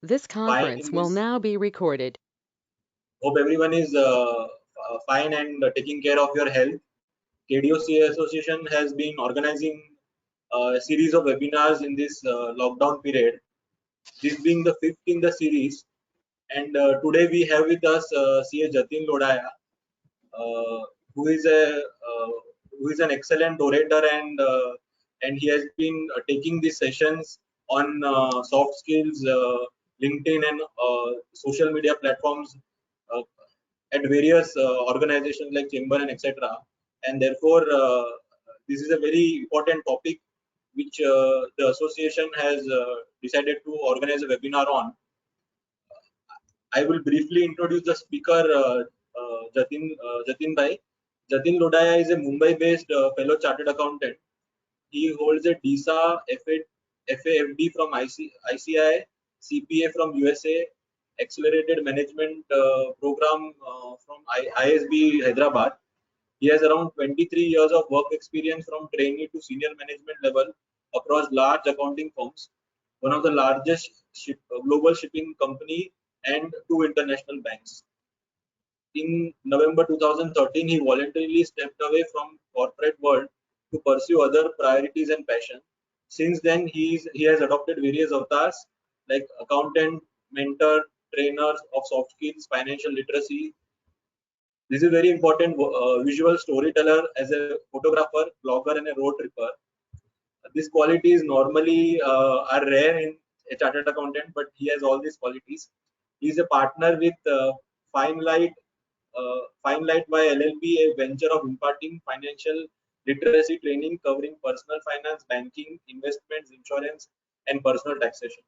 This fine conference in will this. now be recorded. Hope everyone is fine and taking care of your health. KDOC Association has been organizing a series of webinars in this lockdown period. This being the fifth in the series, and today we have with us CA Jatin Lodaya, uh, who is who is an excellent orator and he has been taking these sessions on soft skills, LinkedIn and social media platforms uh, at various organizations like Chamber and etc. And therefore, this is a very important topic which the association has decided to organize a webinar on. I will briefly introduce the speaker, Jatin Bhai. Jatin Lodaya is a Mumbai-based fellow chartered accountant. He holds a DISA FAFD from ICI, CPA from USA, Accelerated Management Program from ISB Hyderabad. He has around 23 years of work experience from trainee to senior management level across large accounting firms, one of the largest global shipping company and two international banks. In November 2013, he voluntarily stepped away from corporate world to pursue other priorities and passion. Since then, he has adopted various avatars like accountant, mentor, trainers of soft skills, financial literacy. This is very important visual storyteller as a photographer, blogger, and a road tripper. These qualities normally are rare in a chartered accountant, but he has all these qualities. He is a partner with Fine Light, Fine Light by LLP, a venture of imparting financial literacy training covering personal finance, banking, investments, insurance, and personal taxation.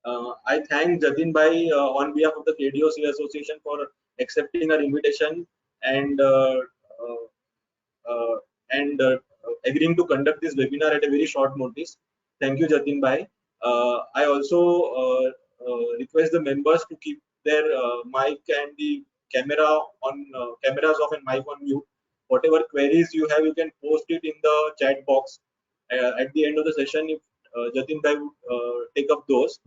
I thank Jatin Bhai on behalf of the KDOC Association for accepting our invitation and uh, uh, and agreeing to conduct this webinar at a very short notice. Thank you, Jatin Bhai. I also request the members to keep their mic and the cameras off and mic on mute. Whatever queries you have, you can post it in the chat box. At the end of the session, if Jatin Bhai would take up those.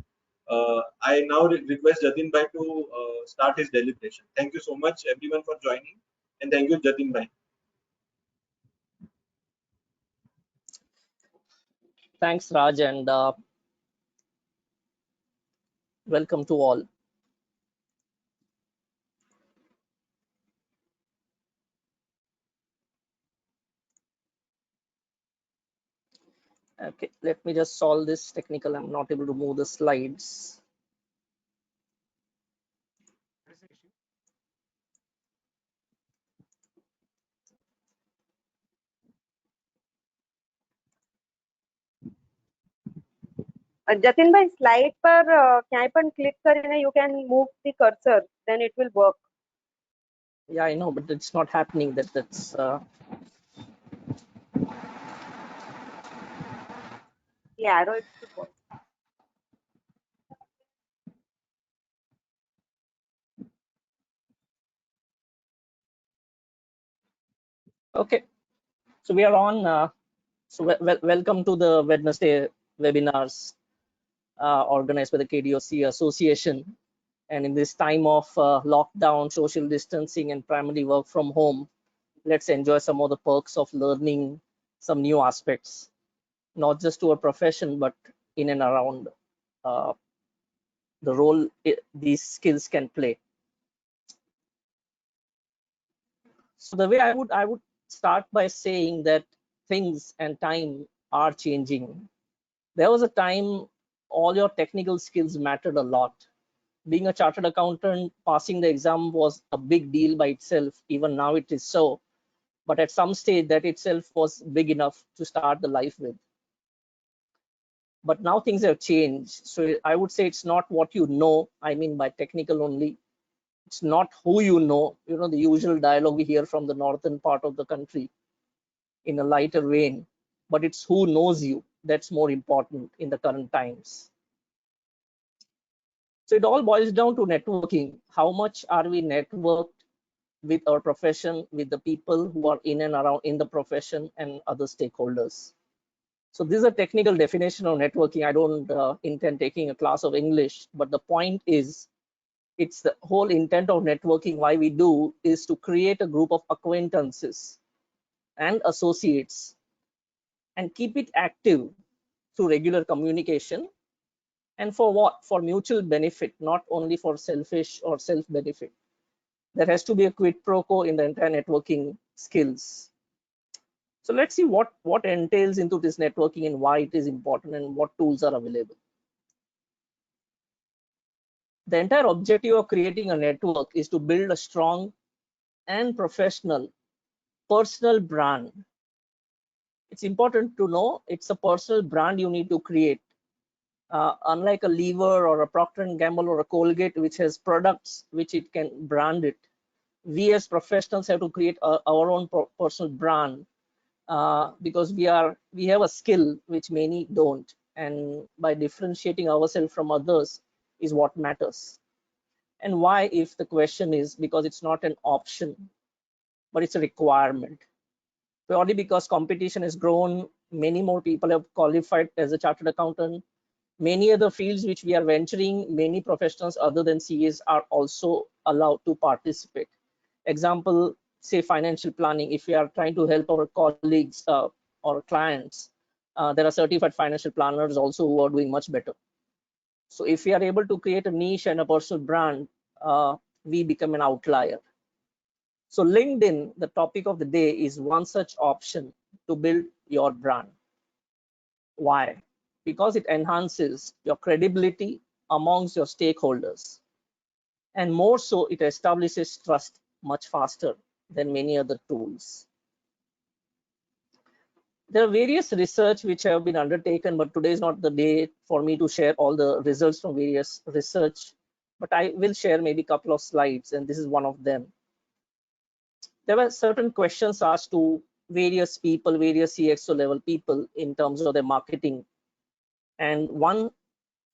I now request Jatin Bhai to start his deliberation. Thank you so much, everyone, for joining, and thank you, Jatin Bhai. Thanks, Raj, and welcome to all. Okay, let me just solve this technical. I'm not able to move the slides. Jatin भाई slide पर कहीं पर click करें you can move the cursor then it will work. Yeah, I know, but it's not happening. That's The arrow it should work. okay. So we are on. So welcome to the Wednesday webinars organized by the KDOC Association. And in this time of lockdown, social distancing, and primarily work from home, let's enjoy some of the perks of learning some new aspects, not just to our profession, but in and around uh, the role these skills can play. So the way I would start by saying that things and time are changing. There was a time all your technical skills mattered a lot. Being a chartered accountant, passing the exam was a big deal by itself. Even now it is so. But at some stage, that itself was big enough to start the life with. But now things have changed. So I would say it's not what you know. I mean by technical only. It's not who you know. You know, the usual dialogue we hear from the northern part of the country in a lighter vein. But it's who knows you. That's more important in the current times. So it all boils down to networking. How much are we networked with our profession, with the people who are in and around in the profession and other stakeholders? So this is a technical definition of networking. I don't intend taking a class of English, but the point is, it's the whole intent of networking. Why we do is to create a group of acquaintances and associates and keep it active through regular communication. And for what? For mutual benefit, not only for selfish or self benefit. There has to be a quid pro quo in the entire networking skills. So let's see what entails into this networking and why it is important and what tools are available. The entire objective of creating a network is to build a strong and professional personal brand. It's important to know it's a personal brand you need to create. Unlike a Lever or a Procter & Gamble or a Colgate, which has products which it can brand it, we as professionals have to create our own personal brand, because we have a skill which many don't, and by differentiating ourselves from others is what matters. And why, if the question is because it's not an option, but it's a requirement. Purely because competition has grown, many more people have qualified as a chartered accountant. Many other fields which we are venturing, many professionals other than CAs are also allowed to participate. Example, say financial planning. If we are trying to help our colleagues or clients, there are certified financial planners also who are doing much better. So if we are able to create a niche and a personal brand, we become an outlier. So LinkedIn, the topic of the day, is one such option to build your brand. Why? Because it enhances your credibility amongst your stakeholders. And more so, it establishes trust much faster than many other tools. There are various research which have been undertaken, but today is not the day for me to share all the results from various research, but I will share maybe a couple of slides, and this is one of them. There were certain questions asked to various people, various CXO level people in terms of their marketing. And one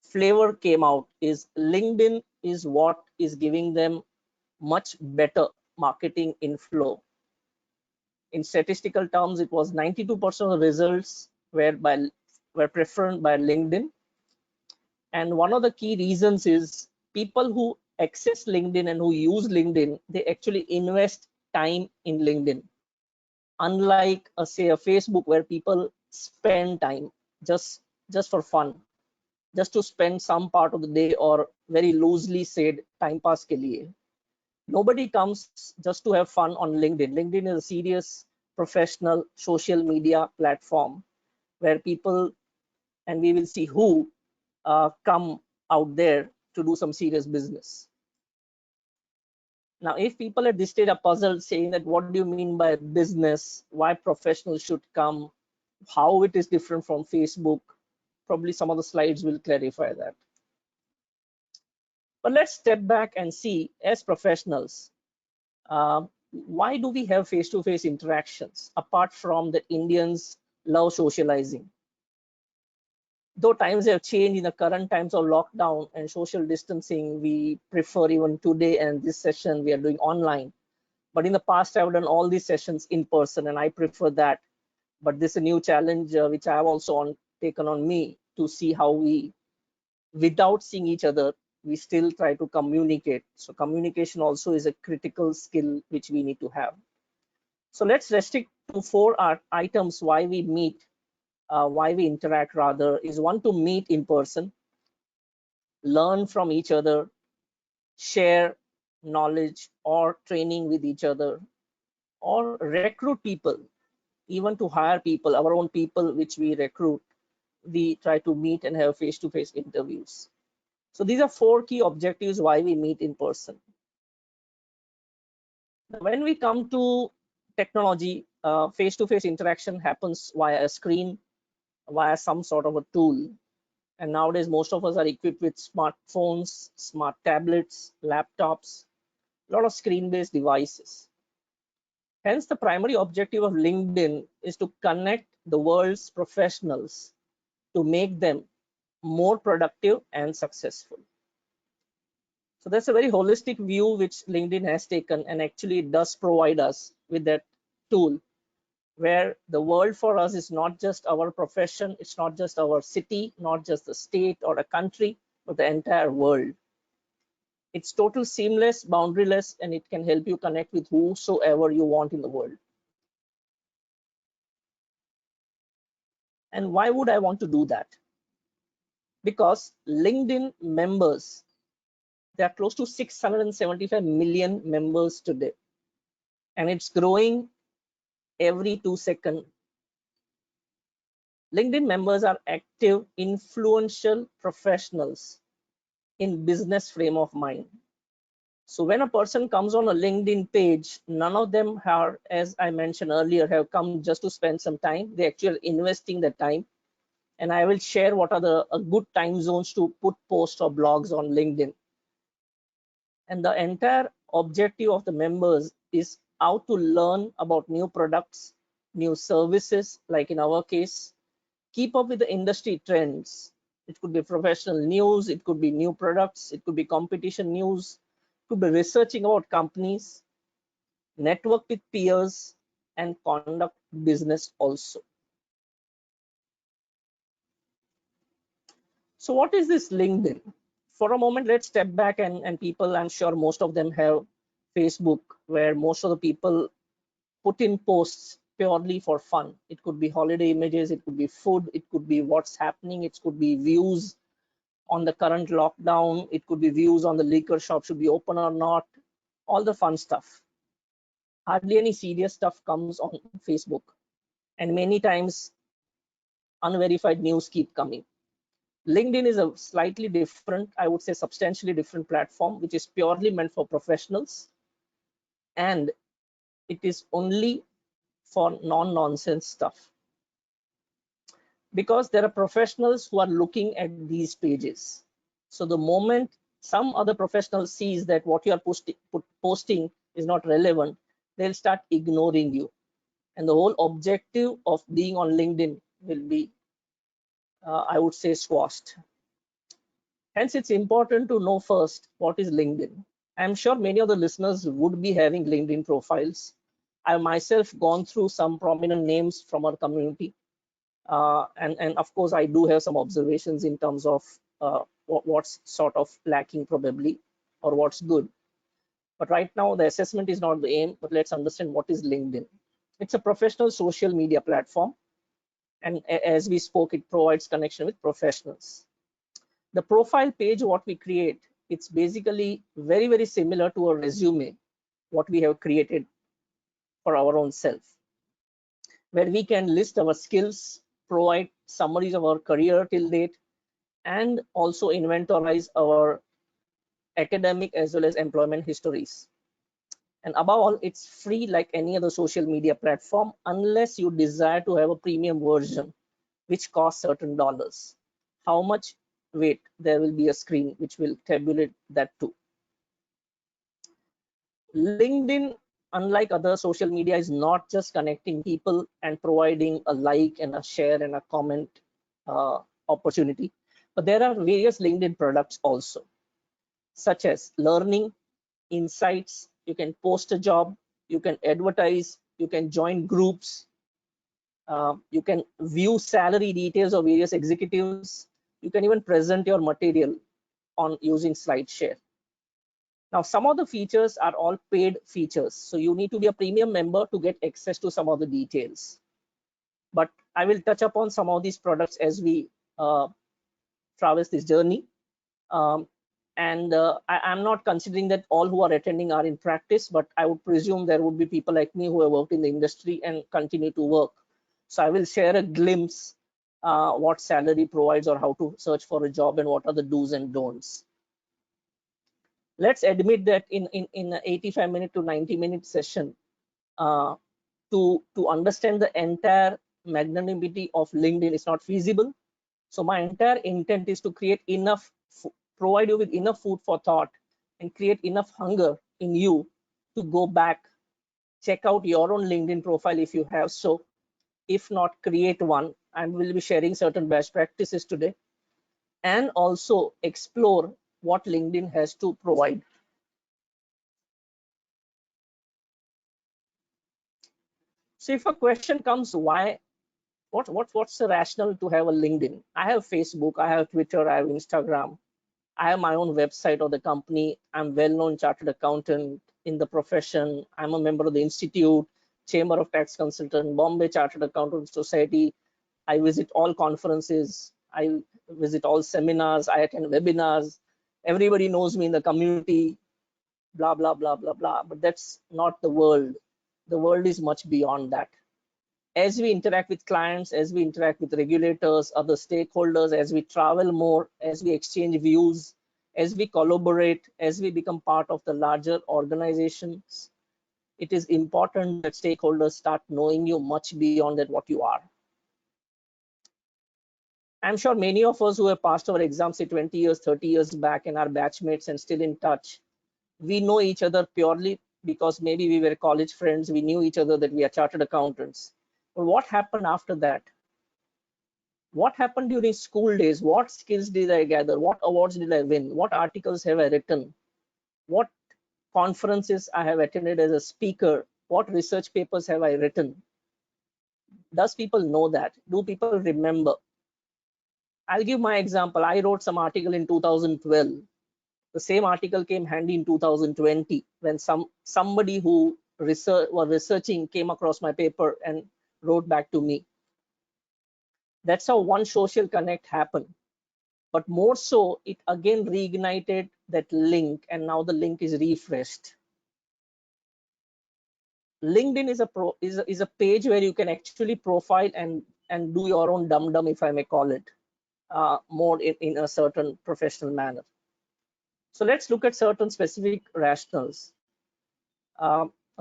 flavor came out is LinkedIn is what is giving them much better marketing inflow. In statistical terms, it was 92% of the results were preferred by LinkedIn. And one of the key reasons is people who access LinkedIn and who use LinkedIn, they actually invest time in LinkedIn. Unlike say a Facebook, where people spend time just for fun, just to spend some part of the day, or very loosely said time pass ke liye. Nobody comes just to have fun on LinkedIn. LinkedIn is a serious professional social media platform where people, and we will see who, come out there to do some serious business. Now, if people at this stage are puzzled saying that what do you mean by business, why professionals should come, how it is different from Facebook, probably some of the slides will clarify that. But let's step back and see, as professionals, why do we have face-to-face interactions apart from that Indians love socializing? Though times have changed, in the current times of lockdown and social distancing, we prefer, even today and this session we are doing online. But in the past, I've done all these sessions in person, and I prefer that. But this is a new challenge which I have also taken on me, to see how we, without seeing each other, we still try to communicate. So communication also is a critical skill which we need to have. So let's restrict to 4 items why we meet, why we interact rather. Is one, to meet in person, learn from each other, share knowledge or training with each other, or recruit people, even to hire people, our own people which we recruit. We try to meet and have face-to-face interviews. So these are 4 key objectives why we meet in person. When we come to technology, face-to-face interaction happens via a screen, via some sort of a tool. And nowadays, most of us are equipped with smartphones, smart tablets, laptops, a lot of screen-based devices. Hence, the primary objective of LinkedIn is to connect the world's professionals to make them more productive and successful. So that's a very holistic view which LinkedIn has taken, and actually it does provide us with that tool where the world for us is not just our profession, it's not just our city, not just the state or a country, but the entire world. It's total seamless, boundaryless, and it can help you connect with whosoever you want in the world. And why would I want to do that? Because LinkedIn members, there are close to 675 million members today, and it's growing every 2 seconds. LinkedIn members are active, influential professionals in business frame of mind. So when a person comes on a LinkedIn page, none of them are, as I mentioned earlier, have come just to spend some time. They actually are investing their time. And I will share what are the good time zones to put posts or blogs on LinkedIn. And the entire objective of the members is how to learn about new products, new services, like in our case, keep up with the industry trends. It could be professional news, it could be new products, it could be competition news, it could be researching about companies, network with peers, and conduct business also. So what is this LinkedIn? For a moment, let's step back and people, I'm sure most of them have Facebook, where most of the people put in posts purely for fun. It could be holiday images, it could be food, it could be what's happening, it could be views on the current lockdown, it could be views on the liquor shop should be open or not, all the fun stuff. Hardly any serious stuff comes on Facebook, and many times unverified news keep coming. LinkedIn is a slightly different, I would say substantially different platform, which is purely meant for professionals, and it is only for non-nonsense stuff. Because there are professionals who are looking at these pages. So the moment some other professional sees that what you are posting is not relevant, they'll start ignoring you. And the whole objective of being on LinkedIn will be, I would say, squashed. Hence, it's important to know first what is LinkedIn. I'm sure many of the listeners would be having LinkedIn profiles. I myself gone through some prominent names from our community. And of course, I do have some observations in terms of what's sort of lacking probably, or what's good. But right now, the assessment is not the aim, but let's understand what is LinkedIn. It's a professional social media platform. And as we spoke, it provides connection with professionals. The profile page, what we create, it's basically very, very similar to a resume, what we have created for our own self, where we can list our skills, provide summaries of our career till date, and also inventorize our academic as well as employment histories. And above all, it's free like any other social media platform, unless you desire to have a premium version, which costs certain dollars. How much? Wait, there will be a screen which will tabulate that too. LinkedIn, unlike other social media, is not just connecting people and providing a like and a share and a comment opportunity, but there are various LinkedIn products also, such as learning, insights. You can post a job, you can advertise, you can join groups, you can view salary details of various executives, you can even present your material on using SlideShare. Now, some of the features are all paid features, so you need to be a premium member to get access to some of the details. But I will touch upon some of these products as we traverse this journey. I'm not considering that all who are attending are in practice, but I would presume there would be people like me who have worked in the industry and continue to work. So I will share a glimpse what salary provides or how to search for a job and what are the do's and don'ts. Let's admit that in an 85-minute to 90-minute session, to understand the entire magnanimity of LinkedIn is not feasible. So my entire intent is to create enough, provide you with enough food for thought and create enough hunger in you to go back, check out your own LinkedIn profile if you have so. If not, create one. I will be sharing certain best practices today, and also explore what LinkedIn has to provide. So if a question comes, why, what's the rationale to have a LinkedIn? I have Facebook, I have Twitter, I have Instagram, I have my own website of the company. I'm well-known chartered accountant in the profession. I'm a member of the Institute, Chamber of Tax Consultant, Bombay Chartered Accountant Society. I visit all conferences. I visit all seminars. I attend webinars. Everybody knows me in the community, blah, blah, blah, blah, blah. But that's not the world. The world is much beyond that. As we interact with clients, as we interact with regulators, other stakeholders, as we travel more, as we exchange views, as we collaborate, as we become part of the larger organizations, it is important that stakeholders start knowing you much beyond that what you are. I'm sure many of us who have passed our exams, say 20 years, 30 years back, and are batchmates and still in touch, we know each other purely because maybe we were college friends. We knew each other that we are chartered accountants. But what happened after that? What happened during school days? What skills did I gather? What awards did I win? What articles have I written? What conferences I have attended as a speaker? What research papers have I written? Does people know that? Do people remember? I'll give my example. I wrote some article in 2012. The same article came handy in 2020 when somebody who was researching came across my paper and wrote back to me. That's how one social connect happened. But more so, it again reignited that link, and now the link is refreshed. LinkedIn is a page where you can actually profile and do your own dum-dum, if I may call it, more in a certain professional manner. So let's look at certain specific rationales.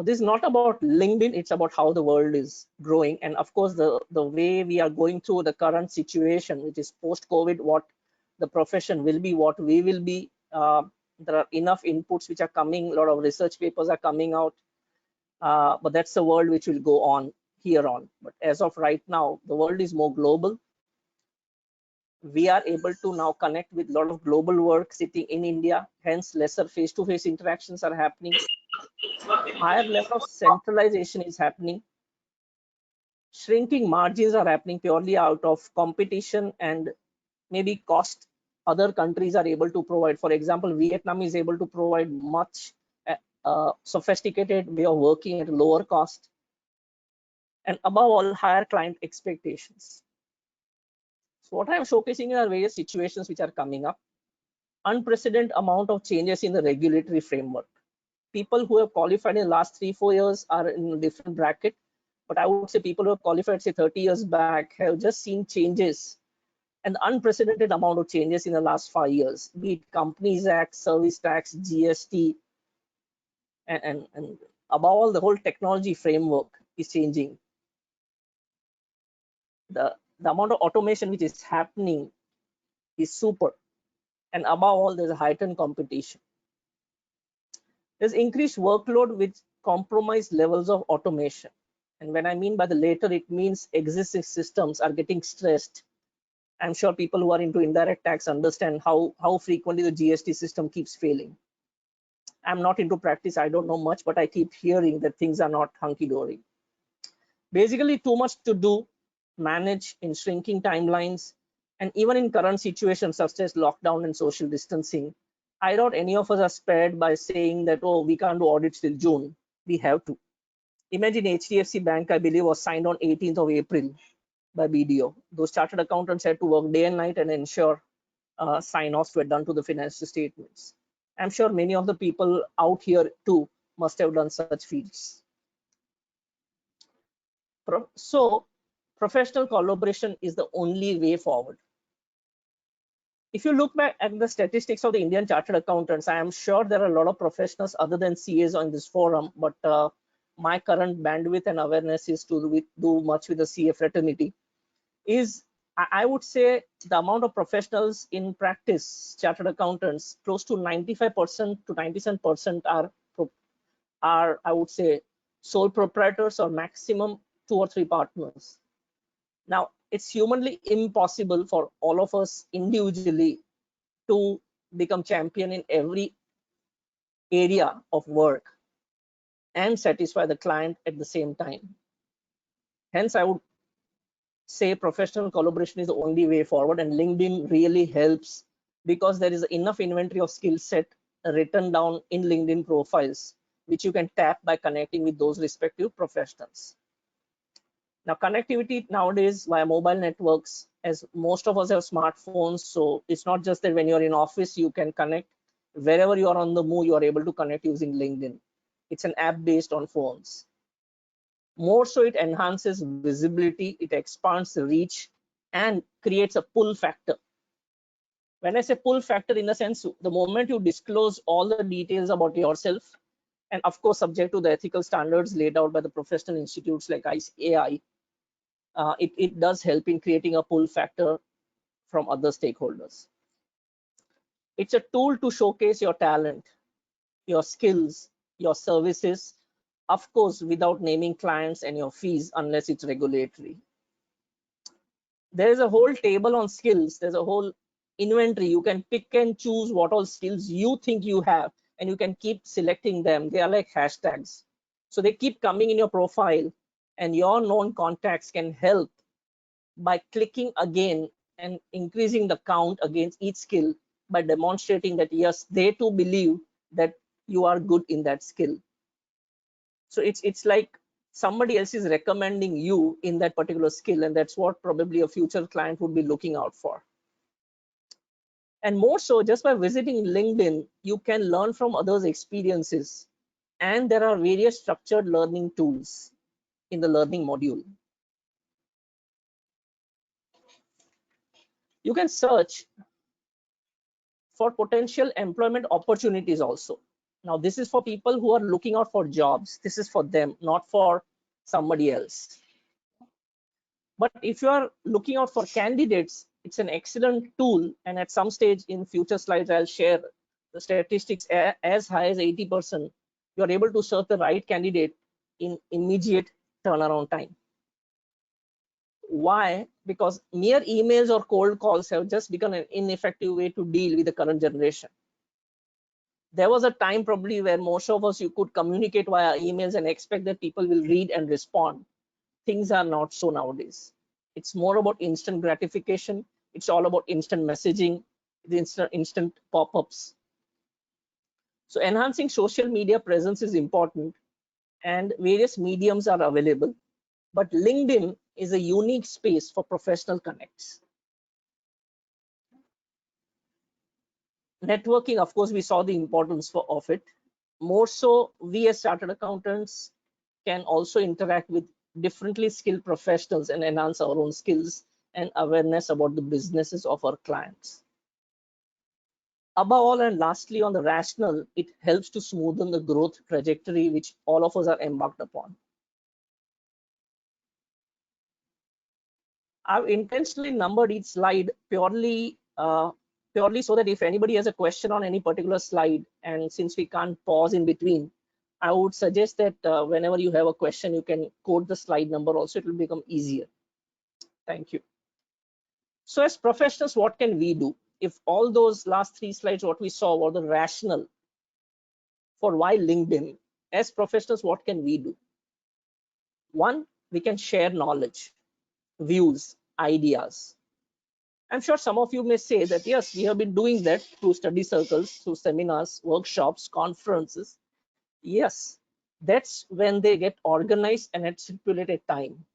This is not about LinkedIn, it's about how the world is growing. And of course, the way we are going through the current situation, which is post-COVID, what the profession will be, what we will be. There are enough inputs which are coming, a lot of research papers are coming out, but that's the world which will go on here on. But as of right now, the world is more global. We are able to now connect with a lot of global work sitting in India, hence lesser face-to-face interactions are happening. Higher level of centralization is happening. Shrinking margins are happening purely out of competition and maybe cost other countries are able to provide. For example, Vietnam is able to provide much sophisticated way of working at a lower cost. And above all, higher client expectations. So what I'm showcasing are various situations which are coming up. Unprecedented amount of changes in the regulatory framework. People who have qualified in the last 3-4 years are in a different bracket, but I would say people who have qualified say 30 years back have just seen changes, an unprecedented amount of changes in the last 5 years, be it Companies Act, Service Tax, GST, and above all, the whole technology framework is changing. The amount of automation which is happening is super, and above all, there's a heightened competition. There's increased workload with compromised levels of automation. And when I mean by the later, it means existing systems are getting stressed. I'm sure people who are into indirect tax understand how frequently the GST system keeps failing. I'm not into practice, I don't know much, but I keep hearing that things are not hunky-dory. Basically, too much to do, manage in shrinking timelines, and even in current situations such as lockdown and social distancing, I doubt any of us are spared by saying that, oh, we can't do audits till June. We have to. Imagine HDFC Bank, I believe, was signed on 18th of April by BDO. Those chartered accountants had to work day and night and ensure sign-offs were done to the financial statements. I'm sure many of the people out here too must have done such feats. So professional collaboration is the only way forward. If you look back at the statistics of the Indian Chartered Accountants, I am sure there are a lot of professionals other than CAs on this forum, but my current bandwidth and awareness is to do much with the CA fraternity. I would say the amount of professionals in practice, chartered accountants, close to 95% to 97% are, I would say, sole proprietors or maximum 2 or 3 partners. Now, it's humanly impossible for all of us individually to become champion in every area of work and satisfy the client at the same time. Hence, I would say professional collaboration is the only way forward, and LinkedIn really helps because there is enough inventory of skill set written down in LinkedIn profiles, which you can tap by connecting with those respective professionals. Now, connectivity nowadays via mobile networks, as most of us have smartphones, so it's not just that when you're in office, you can connect. Wherever you are on the move, you are able to connect using LinkedIn. It's an app based on phones. More so, it enhances visibility, it expands the reach, and creates a pull factor. When I say pull factor, in the sense, the moment you disclose all the details about yourself, and of course, subject to the ethical standards laid out by the professional institutes like ICAI, it does help in creating a pull factor from other stakeholders. It's a tool to showcase your talent, your skills, your services, of course, without naming clients and your fees unless it's regulatory. There is a whole table on skills. There's a whole inventory. You can pick and choose what all skills you think you have, and you can keep selecting them. They are like hashtags. So they keep coming in your profile, and your known contacts can help by clicking again and increasing the count against each skill by demonstrating that yes, they too believe that you are good in that skill. So it's like somebody else is recommending you in that particular skill, and that's what probably a future client would be looking out for. And more so, just by visiting LinkedIn, you can learn from others' experiences, and there are various structured learning tools in the learning module. You can search for potential employment opportunities also. Now, this is for people who are looking out for jobs. This is for them, not for somebody else. But if you are looking out for candidates, it's an excellent tool. And at some stage in future slides, I'll share the statistics as high as 80%. You're able to serve the right candidate in immediate turnaround time. Why? Because mere emails or cold calls have just become an ineffective way to deal with the current generation. There was a time probably where most of us, you could communicate via emails and expect that people will read and respond. Things are not so nowadays. It's more about instant gratification. It's all about instant messaging, the instant pop-ups. So enhancing social media presence is important, and various mediums are available. But LinkedIn is a unique space for professional connects. Networking, of course, we saw the importance of it. More so, we as chartered accountants can also interact with differently skilled professionals and enhance our own skills and awareness about the businesses of our clients. Above all, and lastly, on the rational, it helps to smoothen the growth trajectory which all of us are embarked upon. I've intentionally numbered each slide purely so that if anybody has a question on any particular slide, and since we can't pause in between, I would suggest that whenever you have a question, you can quote the slide number also. It will become easier. Thank you. So as professionals, what can we do? If all those last 3 slides, what we saw were the rationale for why LinkedIn, as professionals, what can we do? One, we can share knowledge, views, ideas. I'm sure some of you may say that, yes, we have been doing that through study circles, through seminars, workshops, conferences. Yes, that's when they get organized and at stipulated time.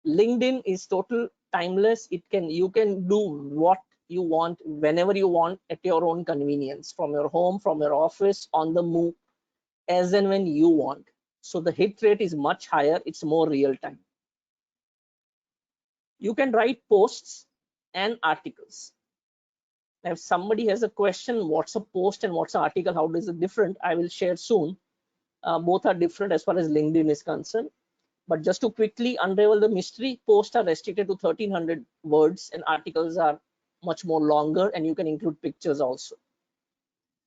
LinkedIn is total timeless. You can do what you want, whenever you want, at your own convenience, from your home, from your office, on the move, as and when you want. So the hit rate is much higher. It's more real time. You can write posts and articles. Now, if somebody has a question, what's a post and what's an article, how is it different, I will share soon. Both are different as far as LinkedIn is concerned. But just to quickly unravel the mystery, posts are restricted to 1300 words and articles are much more longer, and you can include pictures also.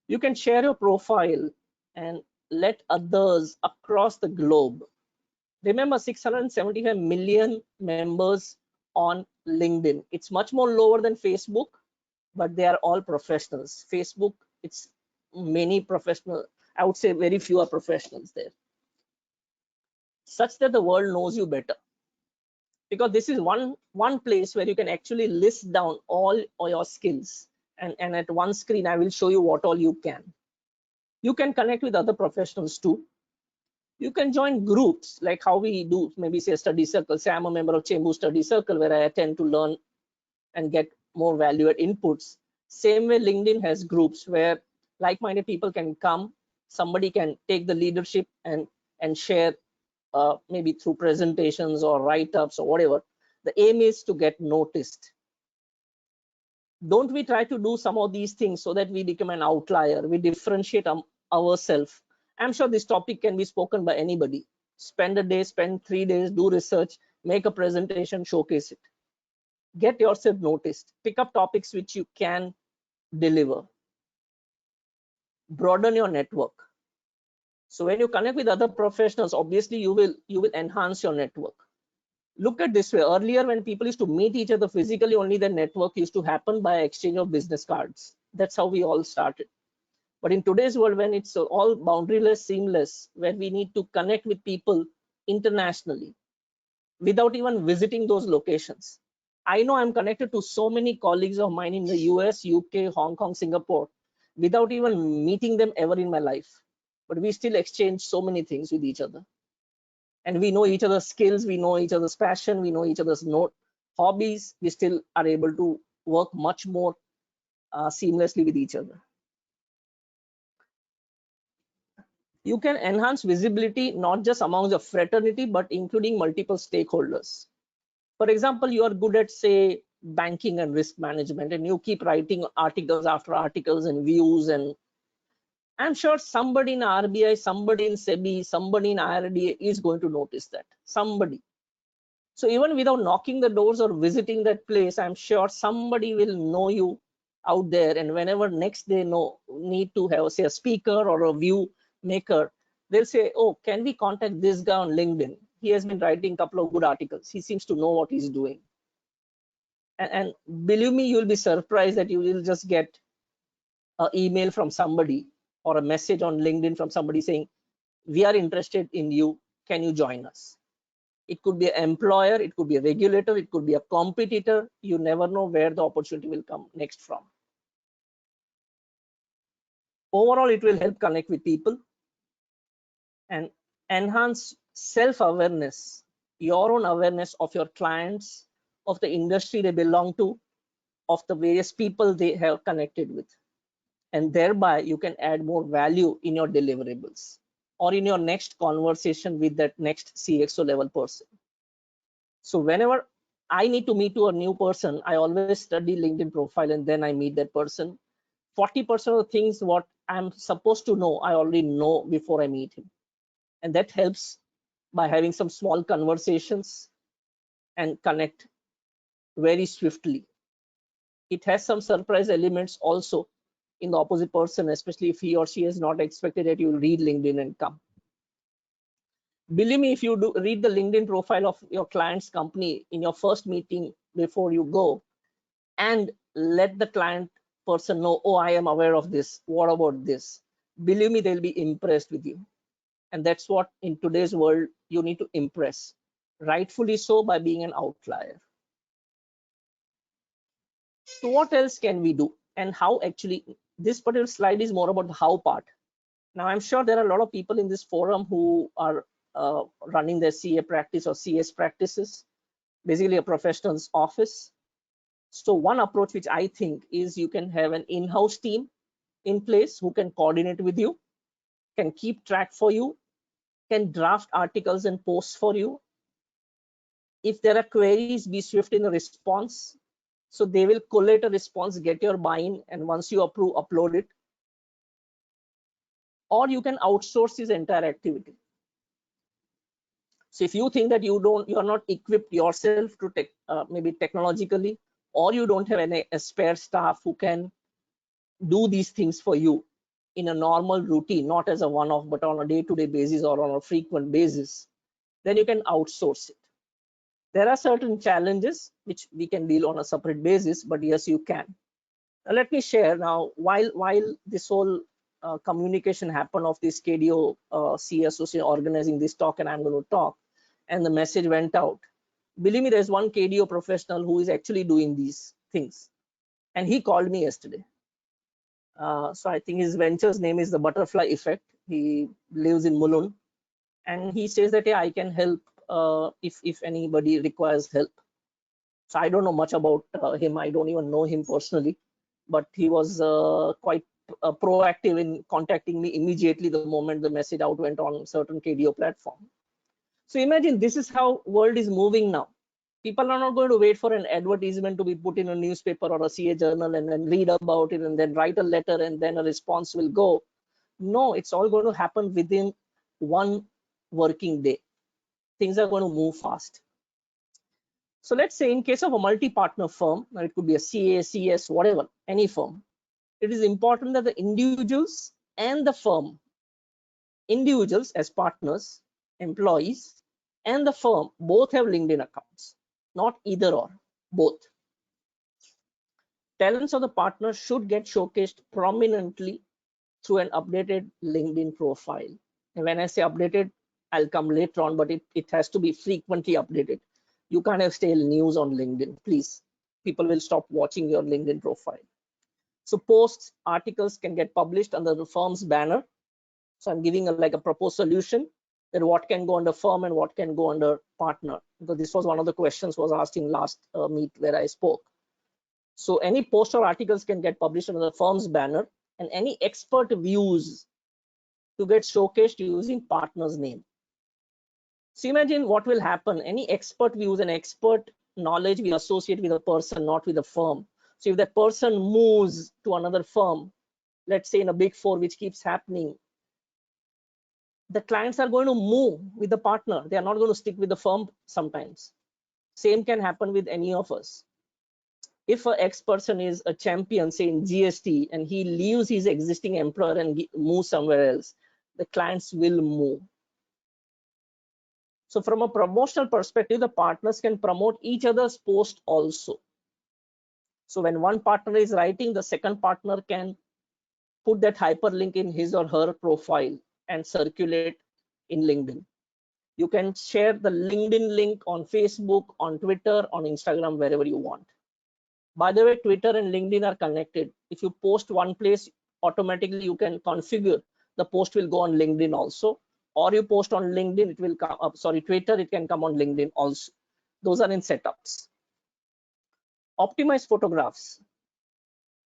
You can share your profile and let others across the globe. Remember, 675 million members on LinkedIn. It's much more lower than Facebook, but they are all professionals. Facebook, it's many professional. I would say very few are professionals there. Such that the world knows you better. because this is one place where you can actually list down all your skills, and at one screen I will show you what all you can. You can connect with other professionals too. You can join groups like how we do, maybe say a study circle. Say I'm a member of Chemboo Study Circle where I attend to learn and get more value-add inputs. Same way LinkedIn has groups where like-minded people can come, somebody can take the leadership and share, maybe through presentations or write-ups or whatever. The aim is to get noticed. Don't we try to do some of these things so that we become an outlier, we differentiate ourselves. I'm sure this topic can be spoken by anybody. Spend a day, spend 3 days, do research, make a presentation, showcase it. Get yourself noticed. Pick up topics which you can deliver. Broaden your network. So when you connect with other professionals, obviously you will enhance your network. Look at this way. Earlier, when people used to meet each other physically, only the network used to happen by exchange of business cards. That's how we all started. But in today's world, when it's all boundaryless, seamless, where we need to connect with people internationally without even visiting those locations. I know I'm connected to so many colleagues of mine in the US, UK, Hong Kong, Singapore, without even meeting them ever in my life. But we still exchange so many things with each other. And we know each other's skills, we know each other's passion, we know each other's hobbies. We still are able to work much more seamlessly with each other. You can enhance visibility not just among the fraternity, but including multiple stakeholders. For example, you are good at, say, banking and risk management, and you keep writing articles after articles and views, and I'm sure somebody in RBI, somebody in SEBI, somebody in IRDA is going to notice that. Somebody. So even without knocking the doors or visiting that place, I'm sure somebody will know you out there. And whenever next they need to have, say, a speaker or a view maker, they'll say, oh, can we contact this guy on LinkedIn? He has been writing a couple of good articles. He seems to know what he's doing. And believe me, you'll be surprised that you will just get an email from somebody or a message on LinkedIn from somebody saying, we are interested in you. Can you join us? It could be an employer, it could be a regulator, it could be a competitor. You never know where the opportunity will come next from. Overall, it will help connect with people and enhance self-awareness, your own awareness of your clients, of the industry they belong to, of the various people they have connected with. And thereby you can add more value in your deliverables or in your next conversation with that next CXO level person. So whenever I need to meet to a new person, I always study LinkedIn profile and then I meet that person. 40% of the things what I'm supposed to know, I already know before I meet him. And that helps by having some small conversations and connect very swiftly. It has some surprise elements also in the opposite person, especially if he or she has not expected that you will read LinkedIn and come. Believe me, if you do read the LinkedIn profile of your client's company in your first meeting before you go, and let the client person know, oh, I am aware of this. What about this? Believe me, they'll be impressed with you. And that's what in today's world you need to impress, rightfully so, by being an outlier. So what else can we do, and how? Actually, this particular slide is more about the how part. Now, I'm sure there are a lot of people in this forum who are running their CA practice or CS practices, basically a professional's office. So one approach which I think is you can have an in-house team in place who can coordinate with you, can keep track for you, can draft articles and posts for you. If there are queries, be swift in the response. So they will collate a response, get your buy-in, and once you approve, upload it. Or you can outsource this entire activity. So if you think that you are not equipped yourself to maybe technologically, or you don't have a spare staff who can do these things for you in a normal routine, not as a one-off, but on a day-to-day basis or on a frequent basis, then you can outsource it. There are certain challenges which we can deal on a separate basis, but yes, you can. Now, let me share now, while this whole communication happened of this KDO C Association organizing this talk, and I'm going to talk, and the message went out. Believe me, there's one KDO professional who is actually doing these things, and he called me yesterday. So I think his venture's name is the Butterfly Effect. He lives in Mulund, and he says that, yeah, I can help if anybody requires help. So I don't know much about him. I don't even know him personally, but he was quite proactive in contacting me immediately the moment the message out went on certain KDO platform. So imagine this is how world is moving now. People are not going to wait for an advertisement to be put in a newspaper or a CA journal and then read about it and then write a letter and then a response will go. No, it's all going to happen within one working day. Things are going to move fast. So let's say in case of a multi-partner firm, it could be a CA, CS, whatever, any firm, it is important that the individuals and the firm, individuals as partners, employees, and the firm both have LinkedIn accounts, not either or, both. Talents of the partner should get showcased prominently through an updated LinkedIn profile. And when I say updated, I'll come later on, but it has to be frequently updated. You can't have stale news on LinkedIn, please. People will stop watching your LinkedIn profile. So posts, articles can get published under the firm's banner. So I'm giving like a proposed solution that what can go under firm and what can go under partner, because this was one of the questions was asked in last meet where I spoke. So any post or articles can get published under the firm's banner, and any expert views to get showcased using partner's name. So imagine what will happen. Any expert views and expert knowledge we associate with a person, not with a firm. So if that person moves to another firm, let's say in a big four, which keeps happening, the clients are going to move with the partner. They are not going to stick with the firm sometimes. Same can happen with any of us. If an ex person is a champion, say in GST, and he leaves his existing employer and moves somewhere else, the clients will move. So from a promotional perspective, the partners can promote each other's post also. So when one partner is writing, the second partner can put that hyperlink in his or her profile and circulate in LinkedIn. You can share the LinkedIn link on Facebook, on Twitter, on Instagram, wherever you want. By the way, Twitter and LinkedIn are connected. If you post one place, automatically you can configure the post will go on LinkedIn also, or you post on LinkedIn, it will come up, sorry, Twitter, it can come on LinkedIn also. Those are in setups. Optimize photographs.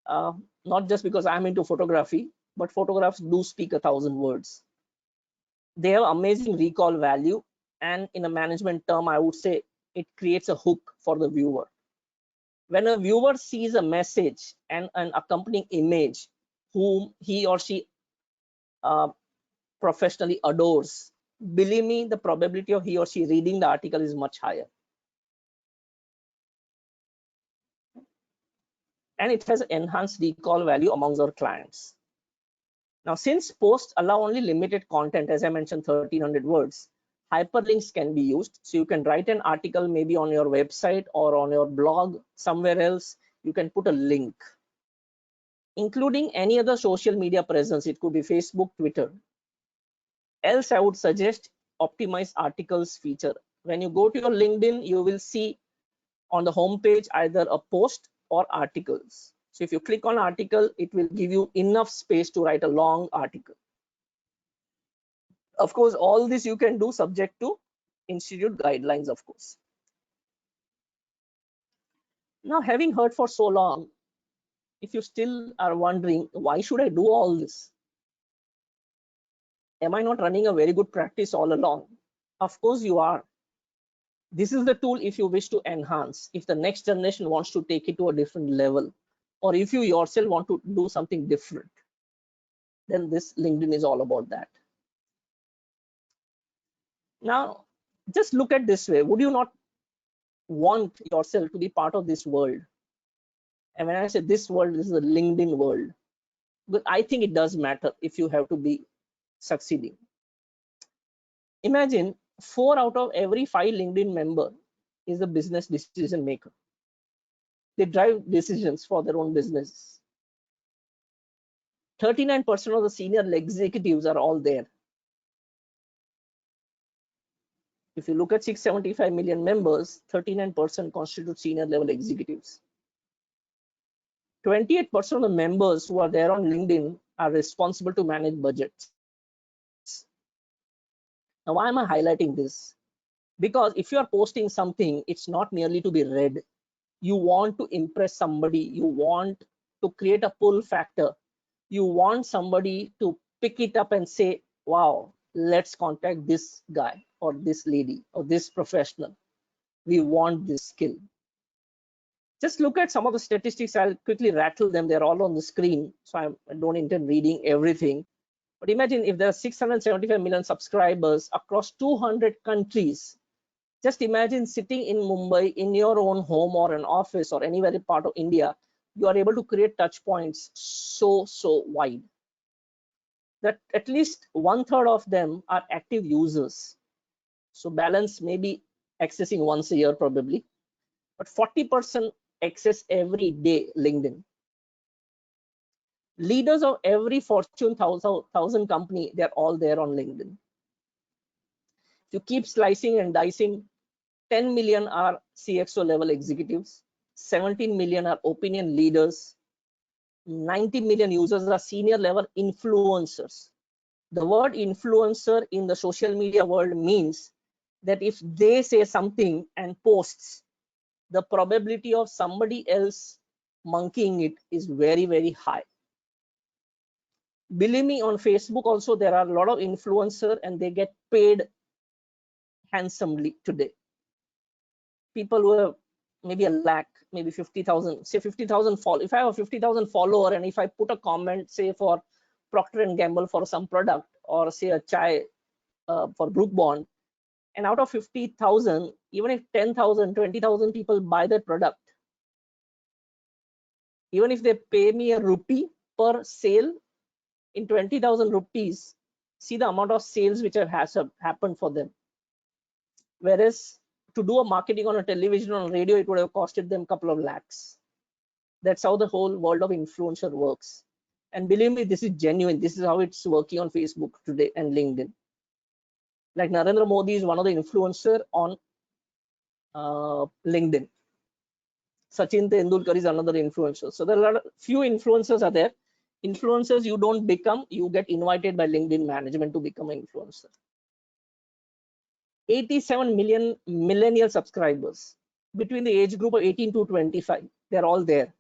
Not just because I'm into photography, but photographs do speak 1,000 words. They have amazing recall value, and in a management term, I would say it creates a hook for the viewer. When a viewer sees a message and an accompanying image whom he or she professionally adores, believe me, the probability of he or she reading the article is much higher. And it has enhanced recall value amongst our clients. Now, since posts allow only limited content, as I mentioned, 1,300 words, hyperlinks can be used. So you can write an article maybe on your website or on your blog somewhere else. You can put a link, including any other social media presence. It could be Facebook, Twitter. Else, I would suggest optimize articles feature. When you go to your LinkedIn, you will see on the home page either a post or articles. So if you click on article, it will give you enough space to write a long article. Of course, all this you can do subject to institute guidelines, of course. Now, having heard for so long, if you still are wondering, why should I do all this? Am I not running a very good practice all along? Of course you are. This is the tool if you wish to enhance, if the next generation wants to take it to a different level, or if you yourself want to do something different, then this LinkedIn is all about that. Now, just look at this way. Would you not want yourself to be part of this world? And when I say this world, this is the LinkedIn world. But I think it does matter if you have to be succeeding. Imagine 4 out of every 5 LinkedIn member is a business decision maker. They drive decisions for their own business. 39% of the senior executives are all there. If you look at 675 million members, 39% constitute senior level executives. 28% of the members who are there on LinkedIn are responsible to manage budgets. Now, why am I highlighting this? Because if you are posting something, it's not merely to be read. You want to impress somebody. You want to create a pull factor. You want somebody to pick it up and say, wow, let's contact this guy or this lady or this professional. We want this skill. Just look at some of the statistics. I'll quickly rattle them. They're all on the screen, so I don't intend reading everything. But imagine if there are 675 million subscribers across 200 countries. Just imagine sitting in Mumbai in your own home or an office or anywhere in part of India, you are able to create touch points so wide that at least 1/3 of them are active users. So balance maybe accessing once a year probably, but 40% access every day LinkedIn. Leaders of every Fortune 1000 company, they're all there on LinkedIn. If you keep slicing and dicing, 10 million are CXO level executives, 17 million are opinion leaders, 90 million users are senior level influencers. The word influencer in the social media world means that if they say something and posts, the probability of somebody else monkeying it is very high. Believe me, on Facebook also there are a lot of influencers and they get paid handsomely today. People who have maybe 1 lakh, maybe 50,000, say 50,000 follow. If I have a 50,000 follower and if I put a comment, say for Procter & Gamble for some product, or say a chai for Brook Bond, and out of 50,000, even if 10,000, 20,000 people buy that product, even if they pay me a rupee per sale, in 20,000 rupees, see the amount of sales which have happened for them. Whereas to do a marketing on a television or radio, it would have costed them a couple of lakhs. That's how the whole world of influencer works. And believe me, this is genuine. This is how it's working on Facebook today and LinkedIn. Like Narendra Modi is one of the influencers on LinkedIn. Sachin Tendulkar is another influencer. So there are a few influencers are there. Influencers you don't become, you get invited by LinkedIn management to become an influencer. 87 million millennial subscribers between the age group of 18 to 25. They're all there.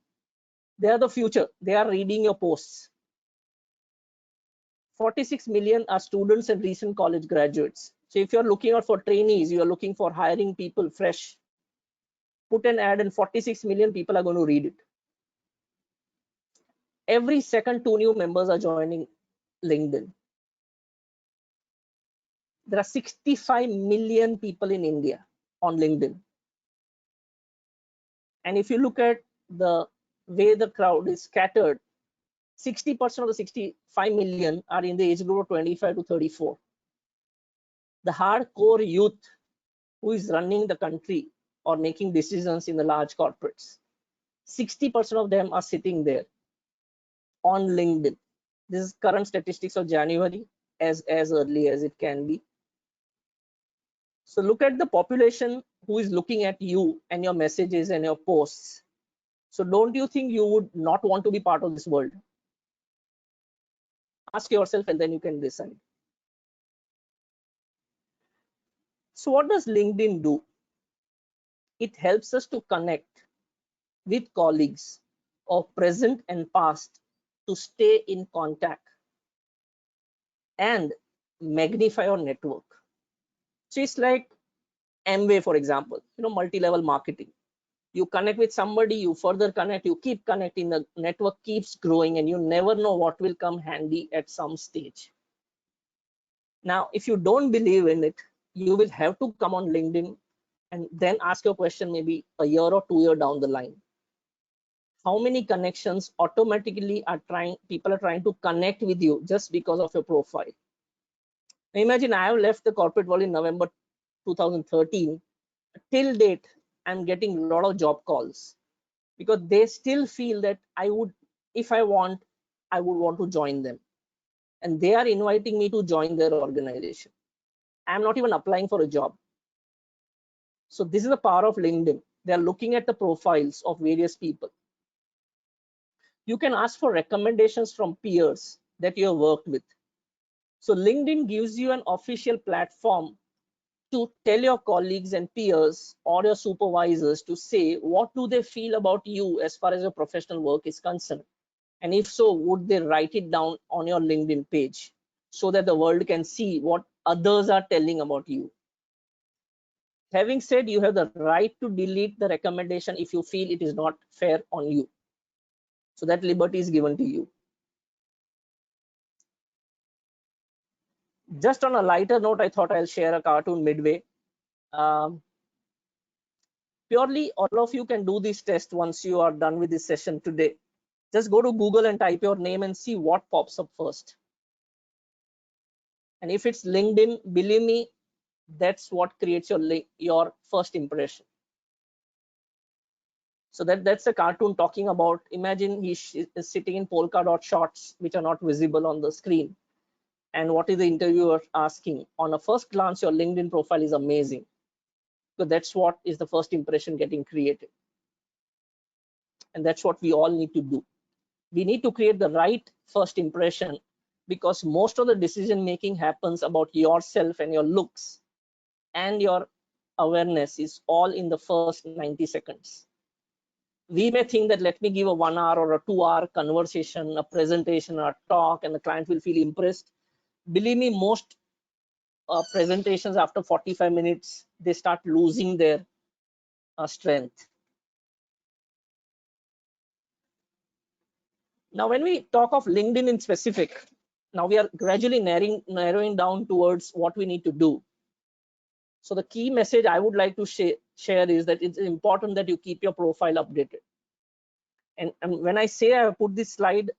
They are the future. They are reading your posts. 46 million are students and recent college graduates. So if you're looking out for trainees, you are looking for hiring people fresh, put an ad and 46 million people are going to read it. Every second, 2 new members are joining LinkedIn. There are 65 million people in India on LinkedIn. And if you look at the way the crowd is scattered, 60% of the 65 million are in the age group of 25 to 34. The hardcore youth who is running the country or making decisions in the large corporates, 60% of them are sitting there on LinkedIn. This is current statistics of January, as early as it can be. So look at the population who is looking at you and your messages and your posts. So don't you think you would not want to be part of this world? Ask yourself and then you can decide. So what does LinkedIn do? It helps us to connect with colleagues of present and past to stay in contact and magnify our network. So it's like Amway, for example, multi-level marketing. You connect with somebody, you further connect, you keep connecting, the network keeps growing and you never know what will come handy at some stage. Now, if you don't believe in it, you will have to come on LinkedIn and then ask your question maybe a year or 2 years down the line. How many connections automatically people are trying to connect with you just because of your profile? Now imagine I have left the corporate world in November 2013. Till date, I'm getting a lot of job calls because they still feel that if I would want to join them. And they are inviting me to join their organization. I'm not even applying for a job. So this is the power of LinkedIn. They are looking at the profiles of various people. You can ask for recommendations from peers that you have worked with. So LinkedIn gives you an official platform to tell your colleagues and peers or your supervisors to say what do they feel about you as far as your professional work is concerned. And if so, would they write it down on your LinkedIn page so that the world can see what others are telling about you. Having said, you have the right to delete the recommendation if you feel it is not fair on you. So that liberty is given to you. Just on a lighter note, I thought I'll share a cartoon midway. Purely, all of you can do this test once you are done with this session today. Just go to Google and type your name and see what pops up first. And if it's LinkedIn, believe me, that's what creates your first impression. So that's a cartoon talking about, imagine he is sitting in polka dot shorts, which are not visible on the screen. And what is the interviewer asking? On a first glance, your LinkedIn profile is amazing. So that's what is the first impression getting created. And that's what we all need to do. We need to create the right first impression, because most of the decision making happens about yourself and your looks, and your awareness is all in the first 90 seconds. We may think that let me give a 1 hour or a 2 hour conversation, a presentation, or a talk, and the client will feel impressed. Believe me, most presentations after 45 minutes, they start losing their strength. Now, when we talk of LinkedIn in specific, now we are gradually narrowing down towards what we need to do. So the key message I would like to share is that it's important that you keep your profile updated. And when I say I put this slide,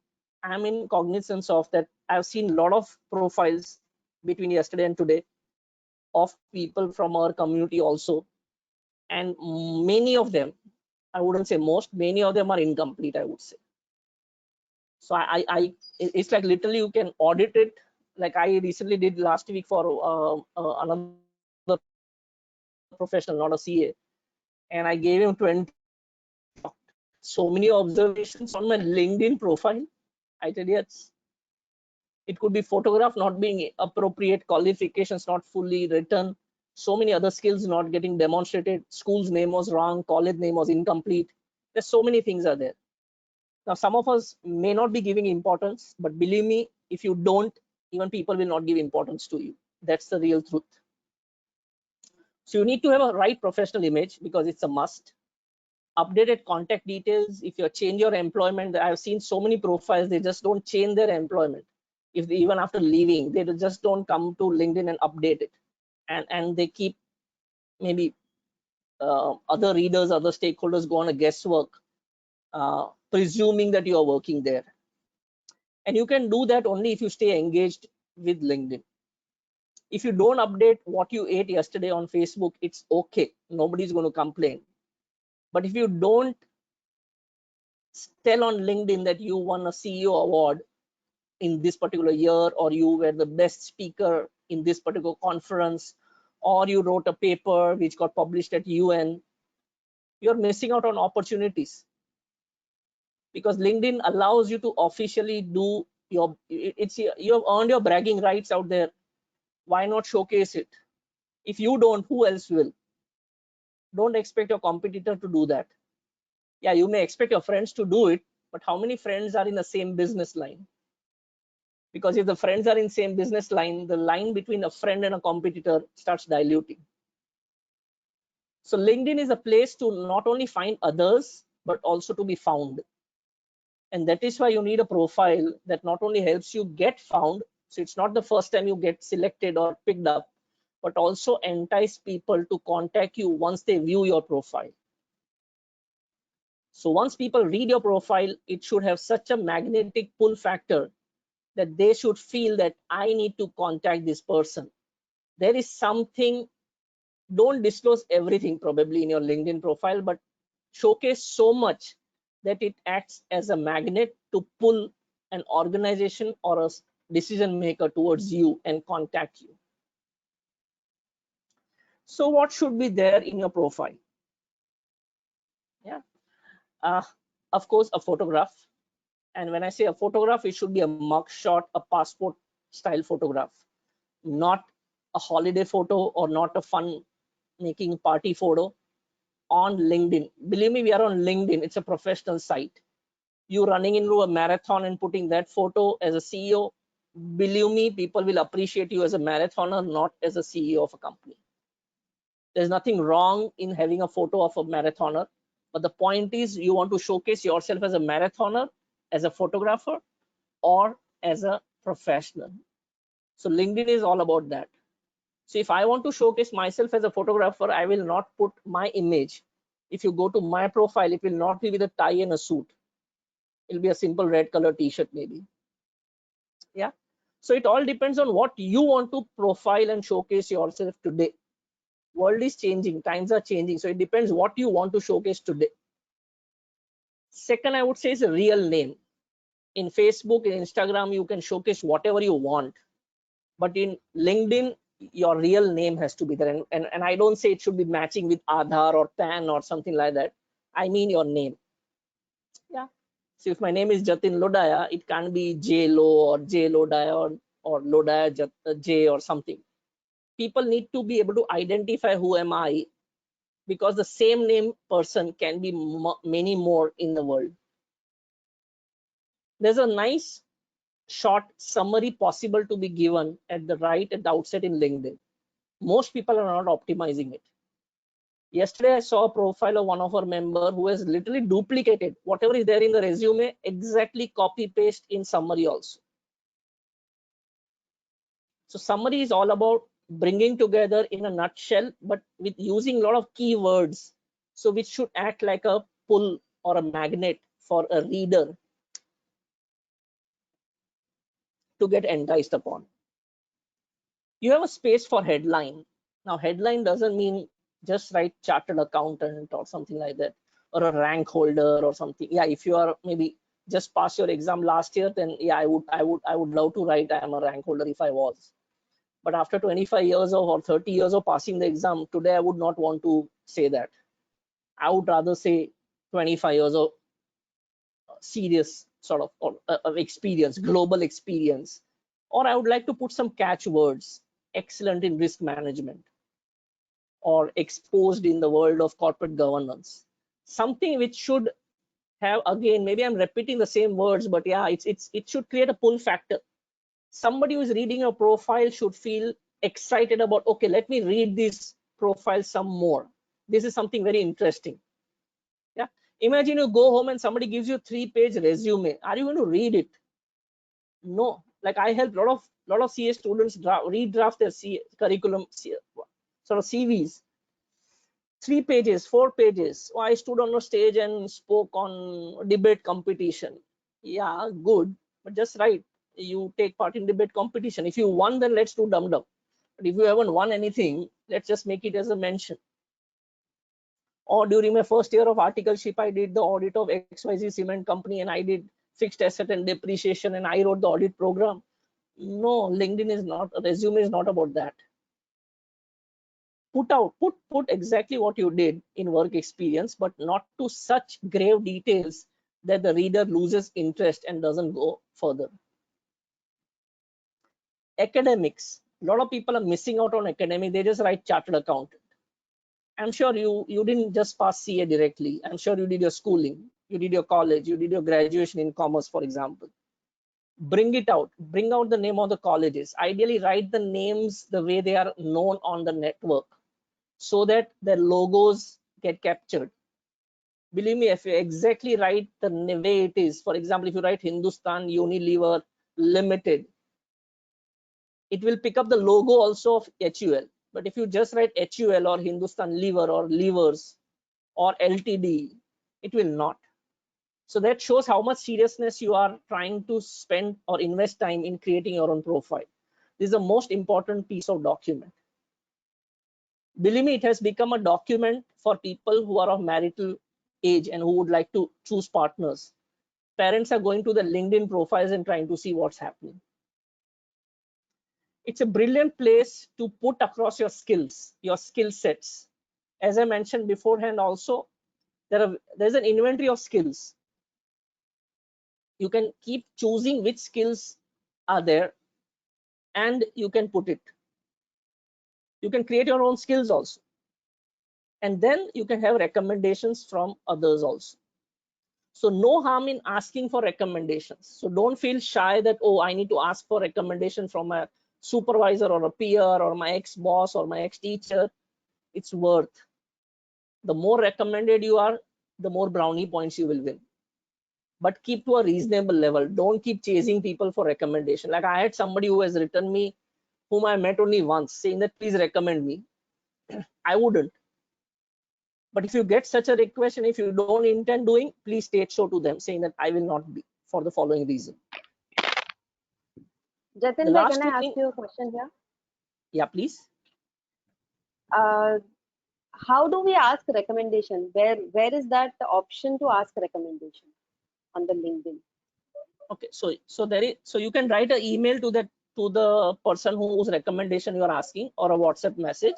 I'm in cognizance of that. I've seen a lot of profiles between yesterday and today of people from our community also. And many of them, I wouldn't say most, many of them are incomplete, I would say. So it's like literally you can audit it. Like I recently did last week for another professional, not a CA, and I gave him 20. So many observations on my LinkedIn profile. I said, yes, it could be photograph not being appropriate, qualifications not fully written, so many other skills not getting demonstrated, school's name was wrong, college name was incomplete. There's so many things are there. Now, some of us may not be giving importance, but believe me, if you don't, even people will not give importance to you. That's the real truth. So you need to have a right professional image because it's a must. Updated contact details. If you change your employment, I've seen so many profiles, they just don't change their employment. If they, even after leaving, they just don't come to LinkedIn and update it. And they keep maybe other readers, other stakeholders go on a guesswork, presuming that you are working there. And you can do that only if you stay engaged with LinkedIn. If you don't update what you ate yesterday on Facebook, it's okay. Nobody's going to complain. But if you don't tell on LinkedIn that you won a CEO award in this particular year, or you were the best speaker in this particular conference, or you wrote a paper which got published at UN, you're missing out on opportunities. Because LinkedIn allows you to officially do you have earned your bragging rights out there. Why not showcase it? If you don't, who else will? Don't expect your competitor to do that. Yeah, you may expect your friends to do it, but how many friends are in the same business line? Because if the friends are in same business line, the line between a friend and a competitor starts diluting. So LinkedIn is a place to not only find others, but also to be found. And that is why you need a profile that not only helps you get found, so it's not the first time you get selected or picked up, but also entice people to contact you once they view your profile. So once people read your profile, it should have such a magnetic pull factor that they should feel that I need to contact this person. There is something, don't disclose everything probably in your LinkedIn profile, but showcase so much that it acts as a magnet to pull an organization or a decision maker towards you and contact you. So what should be there in your profile? Yeah, of course, a photograph. And when I say a photograph, it should be a mug shot, a passport style photograph, not a holiday photo or not a fun making party photo on LinkedIn. Believe me, we are on LinkedIn. It's a professional site. You running into a marathon and putting that photo as a CEO, believe me, people will appreciate you as a marathoner, not as a CEO of a company. There's nothing wrong in having a photo of a marathoner, but the point is you want to showcase yourself as a marathoner, as a photographer, or as a professional. So LinkedIn is all about that. So if I want to showcase myself as a photographer, I will not put my image. If you go to my profile, it will not be with a tie and a suit. It'll be a simple red color t-shirt maybe. Yeah. So it all depends on what you want to profile and showcase yourself today. World is changing, times are changing. So it depends what you want to showcase today. Second, I would say is a real name. In Facebook, in Instagram, you can showcase whatever you want. But in LinkedIn, your real name has to be there. And I don't say it should be matching with Aadhaar or PAN or something like that. I mean your name. Yeah. So if my name is Jatin Lodaya, it can't be J Lo or J Lodaya or Lodaya J or something. People need to be able to identify who am I, because the same name person can be many more in the world. There's a nice short summary possible to be given at the outset in LinkedIn. Most people are not optimizing it. Yesterday, I saw a profile of one of our members who has literally duplicated whatever is there in the resume, exactly copy paste in summary also. So summary is all about bringing together in a nutshell, but with using a lot of keywords. So which should act like a pull or a magnet for a reader to get enticed upon. You have a space for headline. Now, headline doesn't mean just write chartered accountant or something like that, or a rank holder or something. Yeah, if you are maybe just pass your exam last year, then yeah, I would love to write I am a rank holder if I was. But after 25 years or 30 years of passing the exam, today I would not want to say that. I would rather say 25 years of serious sort of experience, global experience. Or I would like to put some catchwords: excellent in risk management, or exposed in the world of corporate governance. Something which should have, again, maybe I'm repeating the same words, but yeah, it should create a pull factor. Somebody who is reading your profile should feel excited about, okay, let me read this profile some more. This is something very interesting. Yeah. Imagine you go home and somebody gives you 3-page resume. Are you going to read it? No. Like I help a lot of CA students redraft their curriculum, sort of CVs. 3 pages, 4 pages. Oh, I stood on a stage and spoke on debate competition. Yeah, good. But just write, you take part in debate competition. If you won, then let's do dum-dum. But if you haven't won anything, let's just make it as a mention. Or during my first year of articleship, I did the audit of XYZ cement company, and I did fixed asset and depreciation, and I wrote the audit program. No, LinkedIn is not, a resume is not about that. Put exactly what you did in work experience, but not to such grave details that the reader loses interest and doesn't go further. Academics, a lot of people are missing out on academic. They just write chartered accountant. I'm sure you didn't just pass CA directly. I'm sure you did your schooling, you did your college, you did your graduation in commerce, for example. Bring it out, bring out the name of the colleges. Ideally, write the names the way they are known on the network, so that their logos get captured. Believe me, if you exactly write the way it is, for example, if you write Hindustan Unilever Limited, it will pick up the logo also of HUL. But if you just write HUL or Hindustan Lever or Levers or LTD, it will not. So that shows how much seriousness you are trying to spend or invest time in creating your own profile. This is the most important piece of document. Believe me, it has become a document for people who are of marital age and who would like to choose partners. Parents are going to the LinkedIn profiles and trying to see what's happening. It's a brilliant place to put across your skills, your skill sets. As I mentioned beforehand also, there's an inventory of skills. You can keep choosing which skills are there and you can put it. You can create your own skills also. And then you can have recommendations from others also. So no harm in asking for recommendations. So don't feel shy that, oh, I need to ask for recommendation from a supervisor or a peer or my ex-boss or my ex-teacher. It's worth. The more recommended you are, the more brownie points you will win. But keep to a reasonable level. Don't keep chasing people for recommendation. Like I had somebody who has written me, whom I met only once, saying that please recommend me. I wouldn't. But if you get such a request and if you don't intend doing, please state so to them, saying that I will not be for the following reason. Jatin, can I ask you a question here? Yeah, please. How do we ask recommendation? Where is that option to ask recommendation on the LinkedIn? Okay, so you can write an email to the person whose recommendation you are asking, or a WhatsApp message,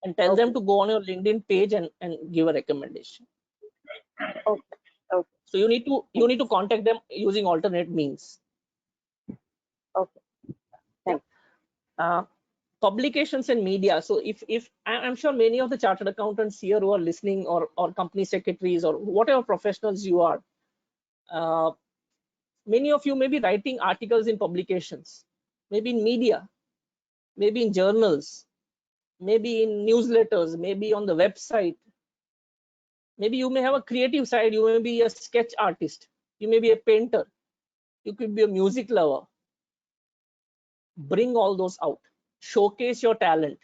and tell them to go on your LinkedIn page and give a recommendation. Okay. Okay. So you need to contact them using alternate means. Okay. Thanks. Publications and media. So if I'm sure many of the chartered accountants here who are listening, or company secretaries, or whatever professionals you are, many of you may be writing articles in publications, maybe in media, maybe in journals, maybe in newsletters, maybe on the website. Maybe you may have a creative side. You may be a sketch artist. You may be a painter. You could be a music lover. Bring all those out. Showcase your talent.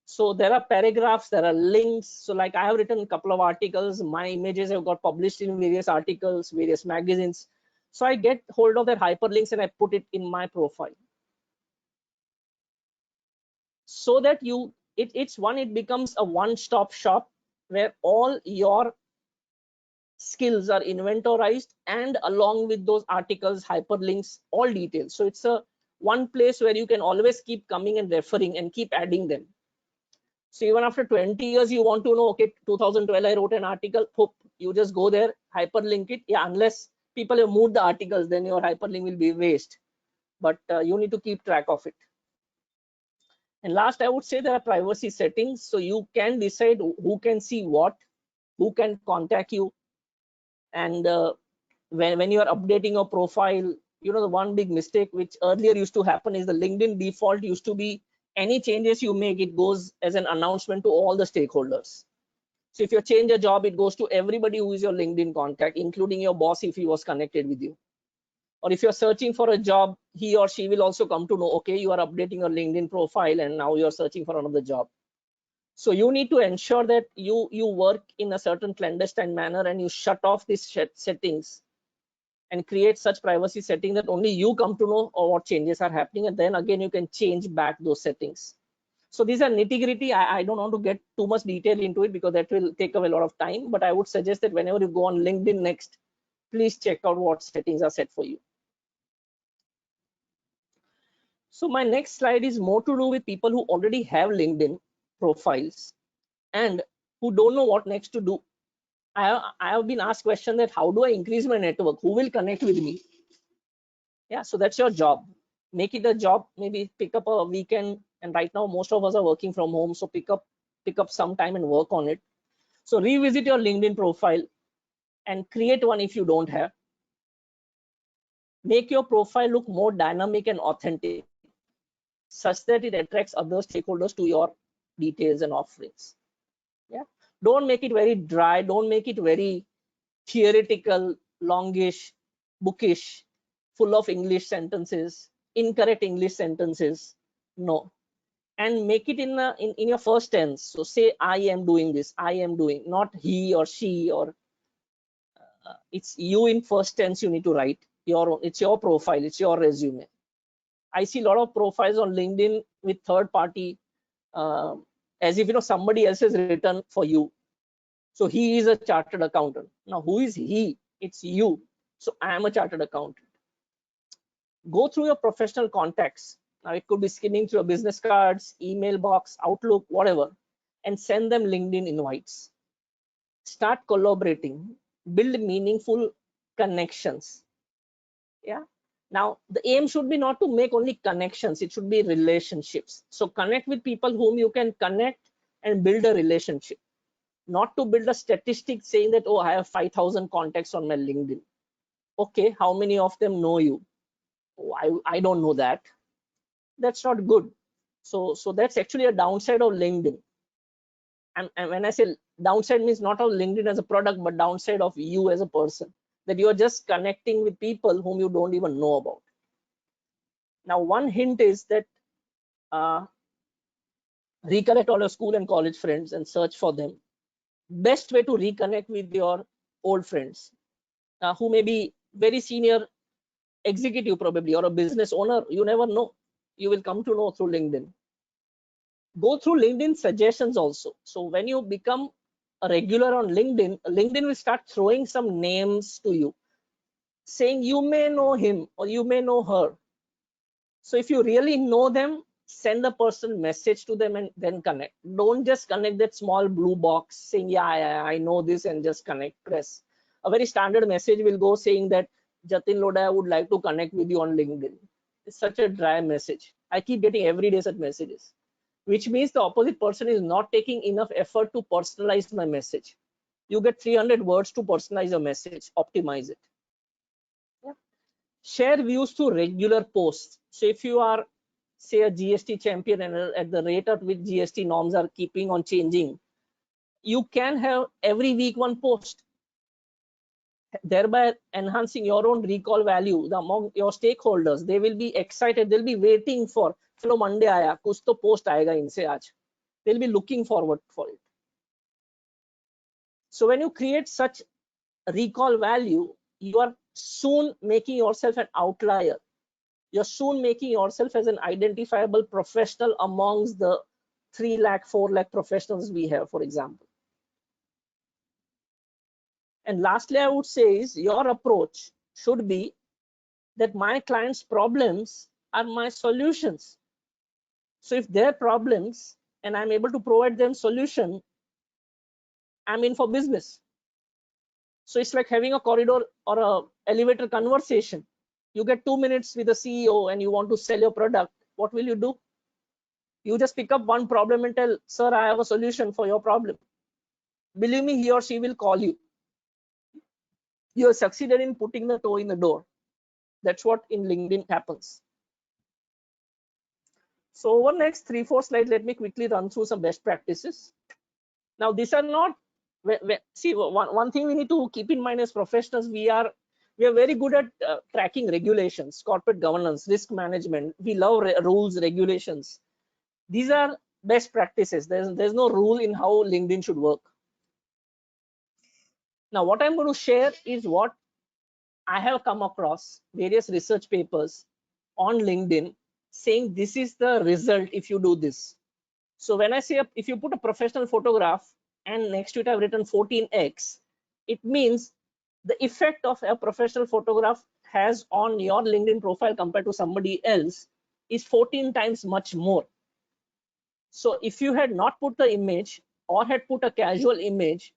So there are paragraphs, there are links. So like I have written a couple of articles. My images have got published in various articles, various magazines. So I get hold of their hyperlinks and I put it in my profile. So that it becomes a one-stop shop where all your skills are inventorized, and along with those articles, hyperlinks, all details. So it's a one place where you can always keep coming and referring and keep adding them. So even after 20 years, you want to know, okay, 2012 I wrote an article, you just go there, hyperlink it. Yeah, unless people have moved the articles, then your hyperlink will be waste. But you need to keep track of it. And last, I would say there are privacy settings. So you can decide who can see what, who can contact you. And when you are updating your profile, you know, the one big mistake which earlier used to happen is the LinkedIn default used to be any changes you make, it goes as an announcement to all the stakeholders. So if you change a job, it goes to everybody who is your LinkedIn contact, including your boss if he was connected with you. Or if you're searching for a job, he or she will also come to know, okay, you are updating your LinkedIn profile and now you're searching for another job. So you need to ensure that you work in a certain clandestine manner and you shut off these settings and create such privacy setting that only you come to know or what changes are happening, and then again you can change back those settings. So these are nitty-gritty. I don't want to get too much detail into it because that will take away a lot of time, but I would suggest that whenever you go on LinkedIn next, please check out what settings are set for you. So my next slide is more to do with people who already have LinkedIn profiles and who don't know what next to do. I have been asked question that how do I increase my network? Who will connect with me? Yeah, so that's your job. Make it a job. Maybe pick up a weekend. And right now, most of us are working from home. So pick up some time and work on it. So revisit your LinkedIn profile and create one if you don't have. Make your profile look more dynamic and authentic, such that it attracts other stakeholders to your details and offerings. Yeah, don't make it very dry. Don't make it very theoretical, longish, bookish, full of English sentences, incorrect English sentences. No, and make it in your first tense. So say I am doing this, I am doing, not he or she, or it's you in first tense. You need to write it's your profile, it's your resume. I see a lot of profiles on LinkedIn with third party, as if somebody else has written for you. So he is a chartered accountant. Now who is he? It's you. So I am a chartered accountant. Go through your professional contacts. It could be skimming through your business cards, email box, Outlook, whatever, and send them LinkedIn invites. Start collaborating, build meaningful connections. Yeah. Now, the aim should be not to make only connections, it should be relationships. So connect with people whom you can connect and build a relationship. Not to build a statistic saying that, oh, I have 5,000 contacts on my LinkedIn. Okay, how many of them know you? Oh, I don't know that. That's not good. So that's actually a downside of LinkedIn. And when I say downside, means not of LinkedIn as a product, but downside of you as a person, that you are just connecting with people whom you don't even know about. Now, one hint is that recollect all your school and college friends and search for them. Best way to reconnect with your old friends who may be very senior executive probably, or a business owner, you never know. You will come to know through LinkedIn. Go through LinkedIn suggestions also. So when you become a regular on LinkedIn, LinkedIn will start throwing some names to you, saying you may know him or you may know her. So if you really know them, send a personal message to them and then connect. Don't just connect that small blue box saying, yeah, I know this, and just connect, press. A very standard message will go saying that Jatin Lodaya would like to connect with you on LinkedIn. It's such a dry message. I keep getting every day such messages, which means the opposite person is not taking enough effort to personalize my message. You get 300 words to personalize your message, optimize it. Yeah. Share views through regular posts. So if you are, say, a GST champion, and at the rate at which GST norms are keeping on changing, you can have every week one post, thereby enhancing your own recall value among your stakeholders. They will be excited. They'll be waiting for, चलो Monday आया, कुछ तो post आएगा इनसे आज. They'll be looking forward for it. So when you create such recall value, you are soon making yourself an outlier. You're soon making yourself as an identifiable professional amongst the 3 lakh, 4 lakh professionals we have, for example. And lastly, I would say is your approach should be that my clients' problems are my solutions. So if their problems and I'm able to provide them solution, I'm in for business. So it's like having a corridor or a elevator conversation. You get 2 minutes with the CEO and you want to sell your product. What will you do? You just pick up one problem and tell, sir, I have a solution for your problem. Believe me, he or she will call you. You have succeeded in putting the toe in the door. That's what in LinkedIn happens. So over next 3-4 slides, let me quickly run through some best practices. Now, these are not, see, one thing we need to keep in mind as professionals, we are very good at tracking regulations, corporate governance, risk management. We love rules, regulations. These are best practices. There's no rule in how LinkedIn should work. Now, what I'm going to share is what I have come across various research papers on LinkedIn saying this is the result if you do this. So when I say if you put a professional photograph and next to it I've written 14x, it means the effect of a professional photograph has on your LinkedIn profile compared to somebody else is 14 times much more. So if you had not put the image or had put a casual image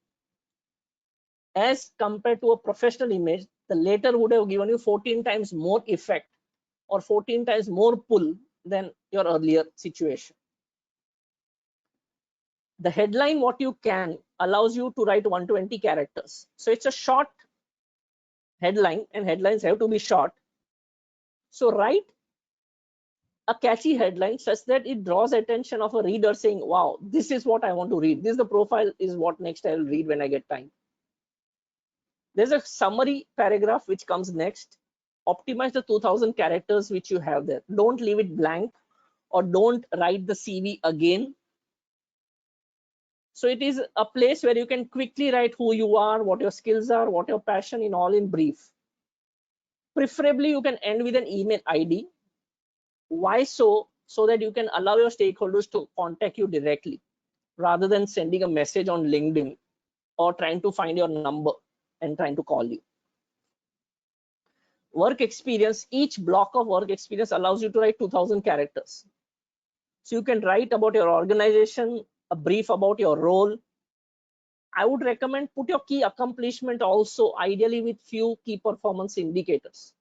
as compared to a professional image, the latter would have given you 14 times more effect or 14 times more pull than your earlier situation. The headline, what you can, allows you to write 120 characters. So it's a short headline, and headlines have to be short. So write a catchy headline such that it draws attention of a reader saying, wow, this is what I want to read. This is the profile is what next I'll read when I get time. There's a summary paragraph which comes next. Optimize the 2000 characters which you have there. Don't leave it blank, or don't write the CV again. So it is a place where you can quickly write who you are, what your skills are, what your passion in all in brief. Preferably you can end with an email ID. Why so? So that you can allow your stakeholders to contact you directly rather than sending a message on LinkedIn or trying to find your number and trying to call you. work experience, each block of work experience allows you to write 2000 characters. So you can write about your organization, a brief about your role. I would recommend put your key accomplishment also, ideally with few key performance indicators.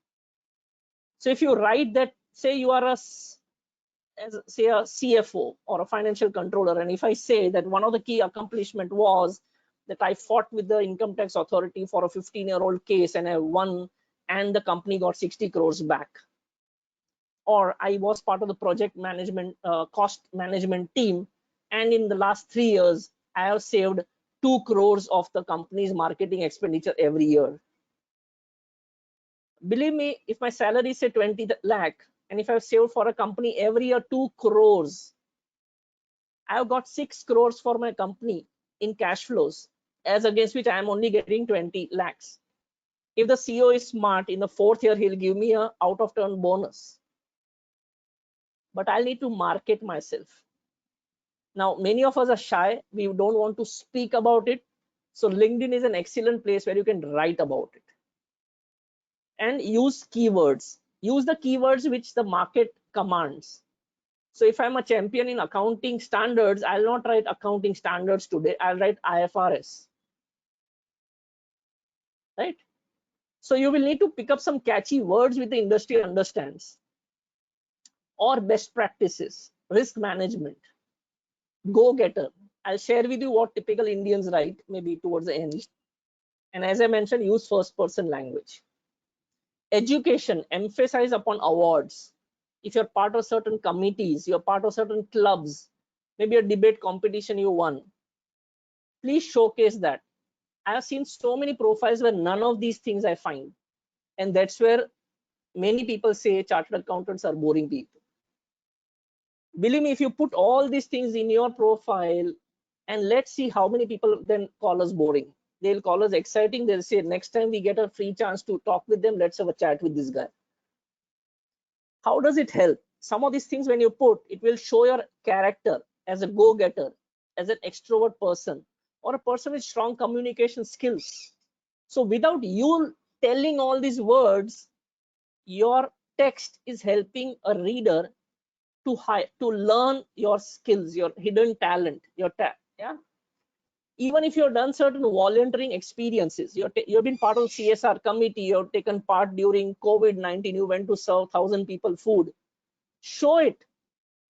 So if you write that, say you are say a CFO or a financial controller, and if I say that one of the key accomplishment was that I fought with the income tax authority for a 15-year-old case and I won, and the company got 60 crores back, or I was part of the project management cost management team, and in the last 3 years I have saved 2 crores of the company's marketing expenditure every year. Believe me, if my salary is say 20 lakh, and if I've saved for a company every year 2 crores, I've got 6 crores for my company in cash flows, as against which I am only getting 20 lakhs. If the CEO is smart, in the 4th year he'll give me a out of turn bonus, but I'll need to market myself. Now many of us are shy, we don't want to speak about it, so LinkedIn is an excellent place where you can write about it. And use keywords, use the keywords which the market commands. So if I'm a champion in accounting standards, I'll not write accounting standards today, I'll write IFRS, right? So you will need to pick up some catchy words which the industry understands, or best practices, risk management, go-getter. I'll share with you what typical Indians write maybe towards the end. And as I mentioned, use first person language. Education, emphasize upon awards. If you're part of certain committees, you're part of certain clubs, maybe a debate competition you won, please showcase that. I have seen so many profiles where none of these things I find, and that's where many people say chartered accountants are boring people. Believe me, if you put all these things in your profile, and let's see how many people then call us boring. They'll call us exciting. They'll say, next time we get a free chance to talk with them, let's have a chat with this guy. How does it help? Some of these things, when you put, it will show your character as a go-getter, as an extrovert person, or a person with strong communication skills. So without you telling all these words, your text is helping a reader to learn your skills, your hidden talent, yeah. Even if you've done certain volunteering experiences, you've been part of CSR committee, you've taken part during COVID-19, you went to serve 1,000 people food, show it,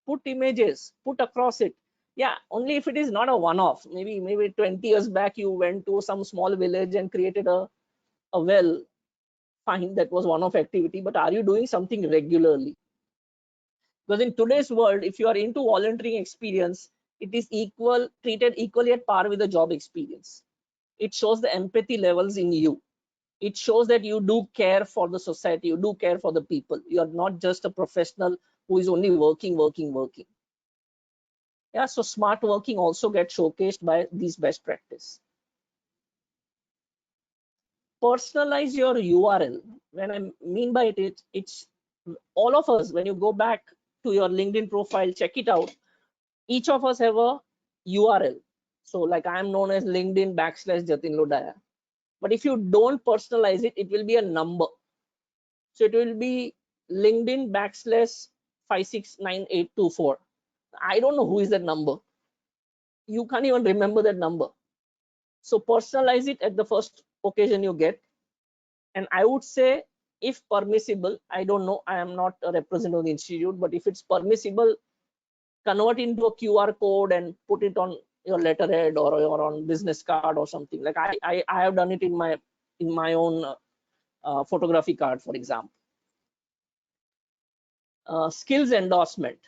put images, put across it. Yeah, only if it is not a one-off. Maybe 20 years back you went to some small village and created a well, fine, that was one-off activity, but are you doing something regularly? Because in today's world, if you are into volunteering experience, it is treated equally at par with the job experience. It shows the empathy levels in you. It shows that you do care for the society, you do care for the people. You are not just a professional who is only working. Yeah, so smart working also gets showcased by these best practice. Personalize your URL. When I mean by it, it's all of us, when you go back to your LinkedIn profile, check it out. Each of us have a URL. So like I am known as LinkedIn /Jatin Lodaya. But if you don't personalize it, it will be a number. So it will be LinkedIn /569824. I don't know who is that number. You can't even remember that number. So personalize it at the first occasion you get. And I would say, if permissible, I don't know, I am not a representative of the institute, but if it's permissible, convert into a QR code and put it on your letterhead or on business card or something. Like I have done it in my own photography card, for example. Skills endorsement.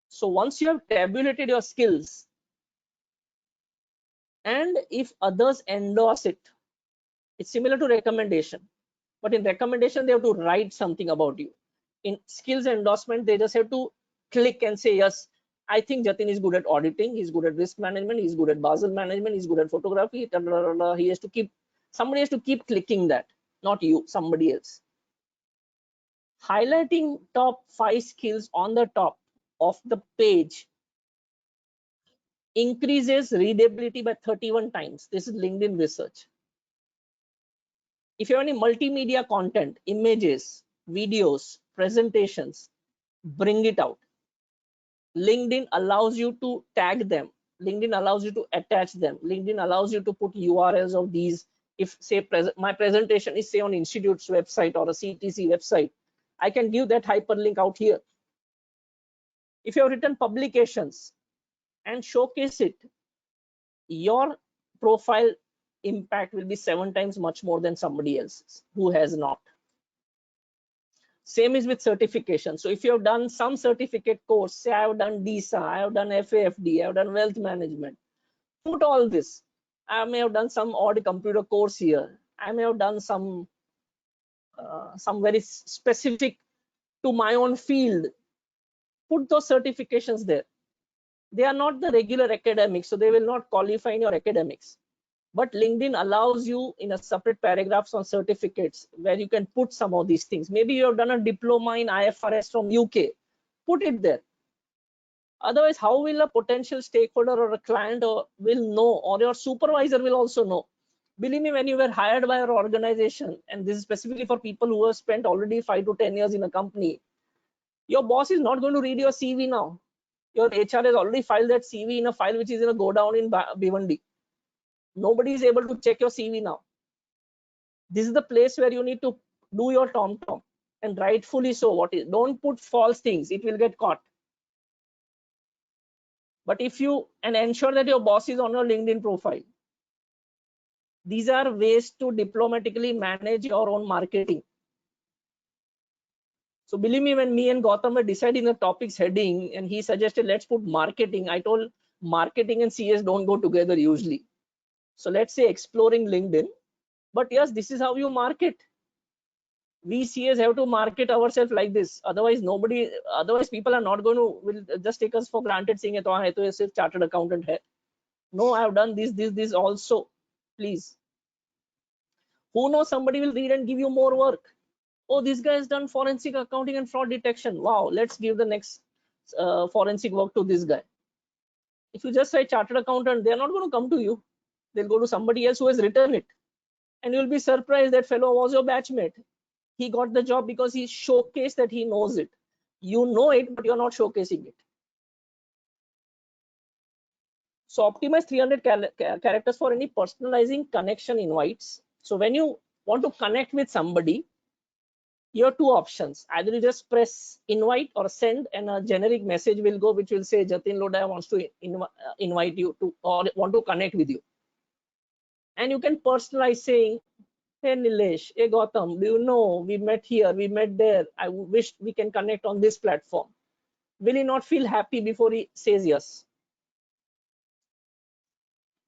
So once you have tabulated your skills, and if others endorse it, it's similar to recommendation, but in recommendation they have to write something about you. In skills endorsement, they just have to click and say, yes, I think Jatin is good at auditing, he's good at risk management, he's good at Basel management, he's good at photography. He has to keep, somebody has to keep clicking that, not you, somebody else. Highlighting top 5 skills on the top of the page increases readability by 31 times. This is LinkedIn research. If you have any multimedia content, images, videos, presentations, bring it out. LinkedIn allows you to tag them. LinkedIn allows you to attach them. LinkedIn allows you to put URLs of these. If say my presentation is say on institute's website or a CTC website, I can give that hyperlink out here. If you have written publications and showcase it, your profile impact will be 7 times much more than somebody else's who has not. Same is with certification. So if you have done some certificate course, say I have done DISA, I have done FAFD, I have done wealth management, put all this. I may have done some odd computer course here. I may have done some very specific to my own field. Put those certifications there. They are not the regular academics, so they will not qualify in your academics. But LinkedIn allows you in a separate paragraphs on certificates where you can put some of these things. Maybe you have done a diploma in IFRS from UK, put it there. Otherwise, how will a potential stakeholder or a client will know, or your supervisor will also know? Believe me, when you were hired by your organization, and this is specifically for people who have spent already 5 to 10 years in a company, your boss is not going to read your CV now. Your HR has already filed that CV in a file which is in a go down in Bhiwandi. Nobody is able to check your CV now. This is the place where you need to do your tom-tom, and rightfully so. Don't put false things, it will get caught. But if you ensure that your boss is on your LinkedIn profile, these are ways to diplomatically manage your own marketing. So believe me, when me and Gautam were deciding the topics heading and he suggested let's put marketing, I told marketing and CS don't go together usually. So let's say exploring LinkedIn. But yes, this is how you market. We CS have to market ourselves like this. Otherwise people are not going to will just take us for granted, saying to chartered accountant hai. No, I have done this also. Please. Who knows, somebody will read and give you more work. Oh, this guy has done forensic accounting and fraud detection. Wow, let's give the next forensic work to this guy. If you just say chartered accountant, they're not going to come to you. They'll go to somebody else who has written it. And you'll be surprised that fellow was your batchmate. He got the job because he showcased that he knows it. You know it, but you're not showcasing it. So optimize 300 characters for any personalizing connection invites. So when you want to connect with somebody, you have two options. Either you just press invite or send, and a generic message will go which will say Jatin Lodaya wants to invite you to, or want to connect with you. And you can personalize saying, hey Nilesh, hey Gautam, do you know we met here, we met there. I wish we can connect on this platform. Will he not feel happy before he says yes?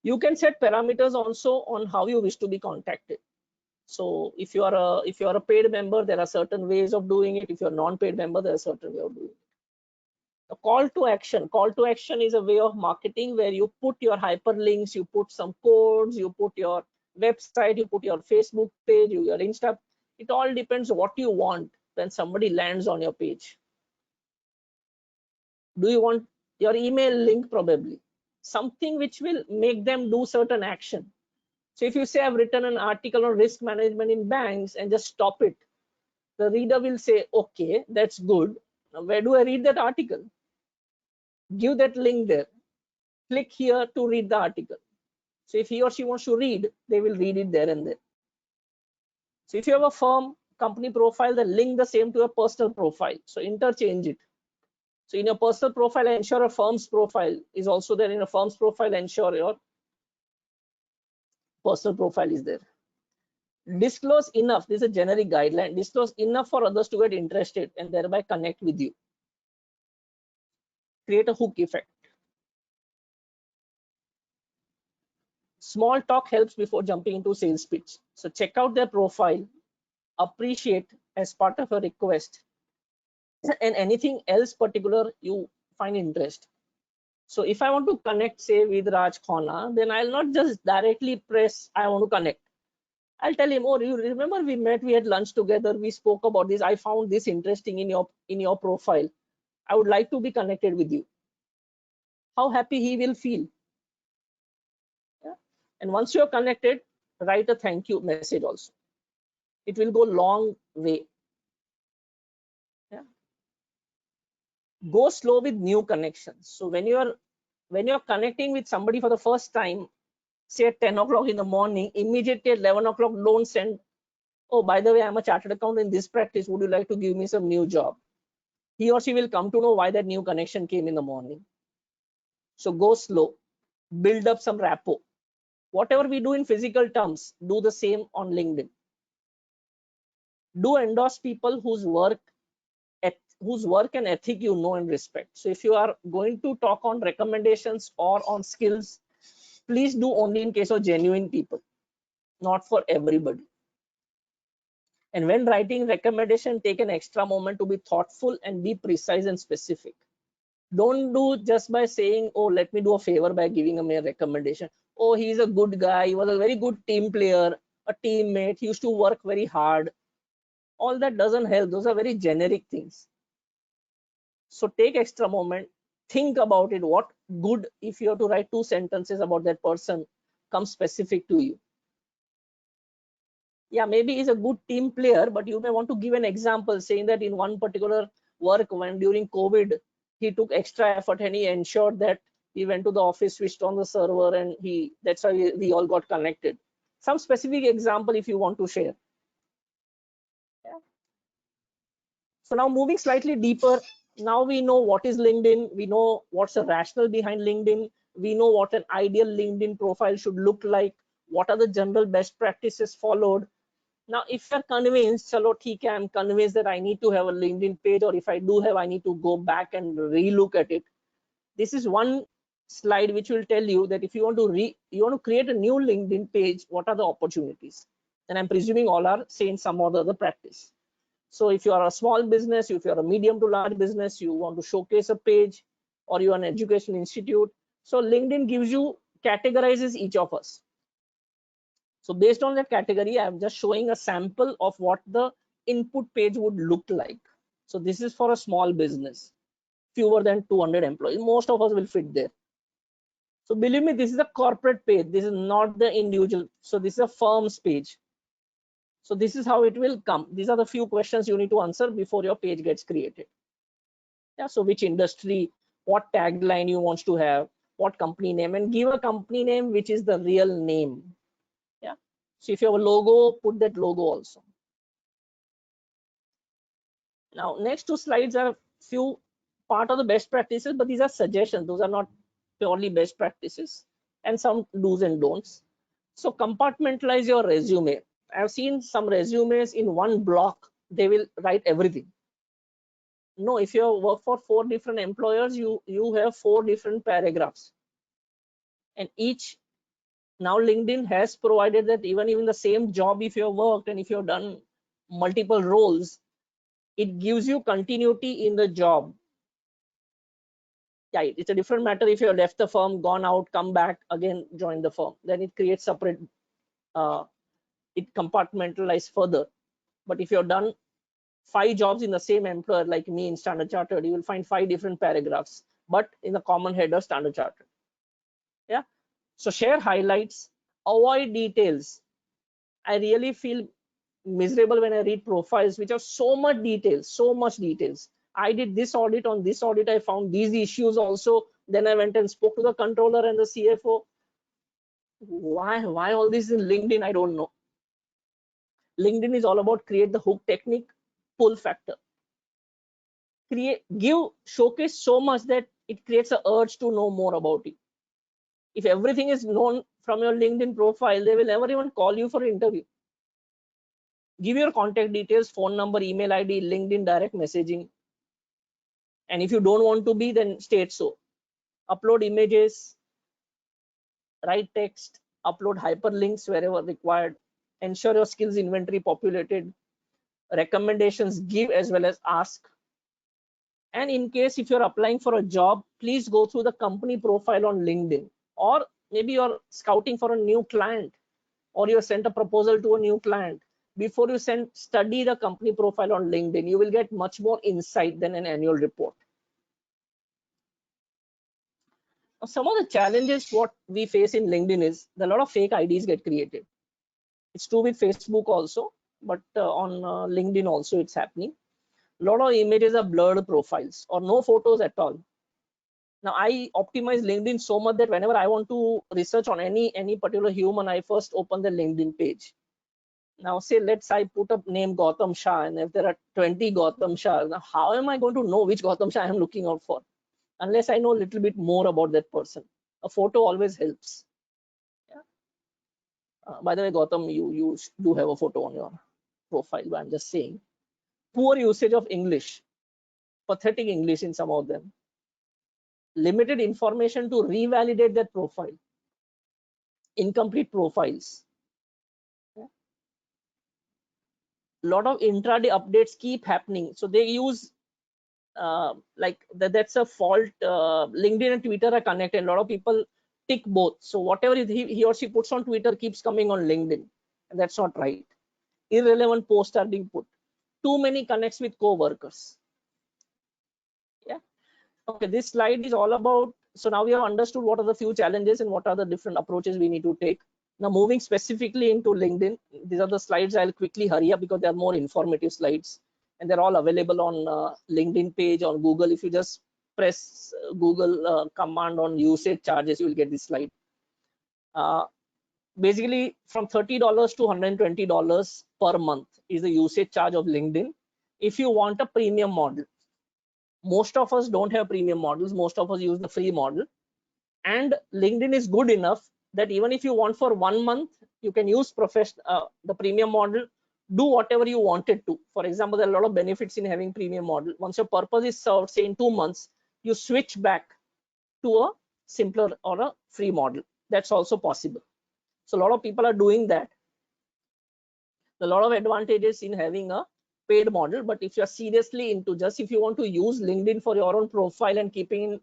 You can set parameters also on how you wish to be contacted. So if you are a paid member, there are certain ways of doing it. If you're a non-paid member, there are certain way of doing it. A call to action. Call to action is a way of marketing where you put your hyperlinks, you put some codes, you put your website, you put your Facebook page, your Insta. It all depends what you want when somebody lands on your page. Do you want your email link? Probably something which will make them do certain action. So if you say I've written an article on risk management in banks and just stop it, the reader will say, okay, that's good. Now, where do I read that article? Give that link there. Click here to read the article. So if he or she wants to read, they will read it there and there. So if you have a firm company profile, then link the same to a personal profile. So interchange it. So in your personal profile, ensure a firm's profile is also there. In a firm's profile, ensure your personal profile is there. Disclose enough. This is a generic guideline. Disclose enough for others to get interested and thereby connect with you. Create a hook effect. Small talk helps before jumping into sales pitch. So check out their profile, appreciate as part of a request, and anything else particular you find interest. So if I want to connect, say, with Raj Khanna, then I'll not just directly press I want to connect. I'll tell him, oh, you remember we met, we had lunch together, we spoke about this, I found this interesting in your profile. I would like to be connected with you. How happy he will feel. Yeah? And once you're connected, write a thank you message also. It will go long way. Go slow with new connections. So when you're connecting with somebody for the first time, say at 10 o'clock in the morning, immediately at 11 o'clock, don't send, oh, by the way, I'm a chartered accountant in this practice. Would you like to give me some new job? He or she will come to know why that new connection came in the morning. So go slow, build up some rapport. Whatever we do in physical terms, do the same on LinkedIn. Do endorse people whose work and ethic you know and respect. So if you are going to talk on recommendations or on skills, please do only in case of genuine people, not for everybody. And when writing recommendation, take an extra moment to be thoughtful and be precise and specific. Don't do just by saying, oh, let me do a favor by giving him a recommendation. Oh, he's a good guy. He was a very good team player, a teammate. He used to work very hard. All that doesn't help. Those are very generic things. So take extra moment, think about it. What good, if you have to write 2 sentences about that person, comes specific to you. Yeah, maybe he's a good team player, but you may want to give an example saying that in one particular work, when during COVID, he took extra effort and he ensured that he went to the office, switched on the server, and that's why we all got connected. Some specific example if you want to share. Yeah. So now moving slightly deeper, now we know what is LinkedIn, we know what's the rationale behind LinkedIn, we know what an ideal LinkedIn profile should look like, what are the general best practices followed. Now, if you're convinced, chalo, theek hai, I'm convinced that I need to have a LinkedIn page, or if I do have, I need to go back and relook at it. This is one slide which will tell you that if you want to create a new LinkedIn page, what are the opportunities? And I'm presuming all are saying some or the other practice. So if you are a small business, if you're a medium to large business, you want to showcase a page, or you're an education institute. So LinkedIn gives you, categorizes each of us. So based on that category, I'm just showing a sample of what the input page would look like. So this is for a small business, fewer than 200 employees. Most of us will fit there. So believe me, this is a corporate page. This is not the individual. So this is a firm's page. So this is how it will come. These are the few questions you need to answer before your page gets created. Yeah. So which industry, what tagline you want to have, what company name, and give a company name which is the real name. Yeah. So if you have a logo, put that logo also. Now, next 2 slides are few part of the best practices, but these are suggestions. Those are not purely best practices, and some do's and don'ts. So compartmentalize your resume. I've seen some resumes in one block, they will write everything. No, if you work for 4 different employers, you have 4 different paragraphs. And each, now LinkedIn has provided that even the same job, if you have worked and if you have done multiple roles, it gives you continuity in the job. Yeah, it's a different matter if you have left the firm, gone out, come back, again join the firm. Then it creates separate, it compartmentalized further. But if you've done 5 jobs in the same employer, like me in Standard Chartered, you will find 5 different paragraphs, but in the common header, Standard Chartered. Yeah. So share highlights, avoid details. I really feel miserable when I read profiles which have so much details. I did this audit, on this audit I found these issues also, then I went and spoke to the controller and the CFO. Why all this in LinkedIn? I don't know. LinkedIn is all about create the hook technique, pull factor. Showcase so much that it creates an urge to know more about it. If everything is known from your LinkedIn profile, they will never even call you for an interview. Give your contact details, phone number, email ID, LinkedIn direct messaging. And if you don't want to be, then state so. Upload images, write text, upload hyperlinks wherever required. Ensure your skills inventory populated. Recommendations, give as well as ask. And in case if you're applying for a job, please go through the company profile on LinkedIn. Or maybe you're scouting for a new client, or you sent a proposal to a new client. Before you study the company profile on LinkedIn. You will get much more insight than an annual report. Some of the challenges what we face in LinkedIn is a lot of fake IDs get created. It's true with Facebook also, but on LinkedIn also it's happening. A lot of images are blurred profiles or no photos at all. Now I optimize LinkedIn so much that whenever I want to research on any particular human, I first open the LinkedIn page. Now say I put up name Gautam Shah, and if there are 20 Gautam Shah, now how am I going to know which Gautam Shah I am looking out for? Unless I know a little bit more about that person. A photo always helps. Yeah. By the way, Gautam, you do have a photo on your profile, but I'm just saying. Poor usage of English, pathetic English in some of them. Limited information to revalidate that profile. Incomplete profiles. Yeah. Lot of intraday updates keep happening. So they use like that's a fault. LinkedIn and Twitter are connected. A lot of people tick both. So whatever he or she puts on Twitter keeps coming on LinkedIn. And that's not right. Irrelevant posts are being put. Too many connects with co-workers. Yeah. Okay, this slide is all about, so now we have understood what are the few challenges and what are the different approaches we need to take. Now moving specifically into LinkedIn, these are the slides. I'll quickly hurry up because they are more informative slides and they're all available on LinkedIn page on Google. If you just press Google command on usage charges, you will get this slide. Basically from $30 to $120 per month is the usage charge of LinkedIn. If you want a premium model, most of us don't have premium models. Most of us use the free model, and LinkedIn is good enough that even if you want for 1 month, you can use the premium model, do whatever you wanted to. For example, there are a lot of benefits in having premium model. Once your purpose is served, say in 2 months, you switch back to a simpler or a free model. That's also possible. So a lot of people are doing that. A lot of advantages in having a paid model, but if you're seriously into just if you want to use LinkedIn for your own profile and keeping in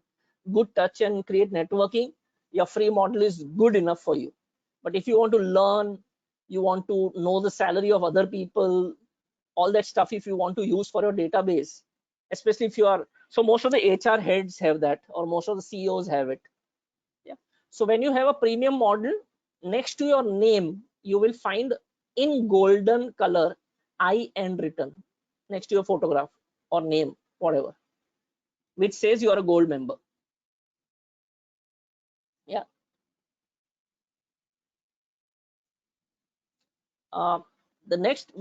good touch and create networking, your free model is good enough for you. But if you want to learn, you want to know the salary of other people, all that stuff, if you want to use for your database, especially if you are, so most of the HR heads have that, or most of the CEOs have it. Yeah. So when you have a premium model, next to your name, you will find in golden color IN written next to your photograph or name, whatever, which says you are a gold member. Yeah. The next,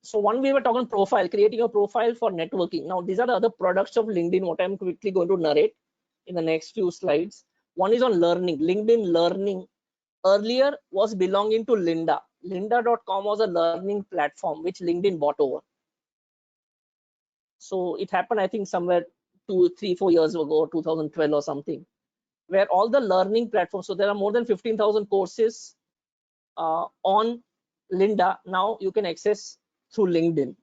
so one we were talking profile, creating a profile for networking. Now these are the other products of LinkedIn, what I'm quickly going to narrate in the next few slides. One is on learning. LinkedIn Learning earlier was belonging to Lynda. Lynda.com was a learning platform which LinkedIn bought over. So it happened, I think, somewhere 2, 3, 4 years ago, 2012 or something, where all the learning platforms, so there are more than 15,000 courses on Lynda. Now you can access through LinkedIn.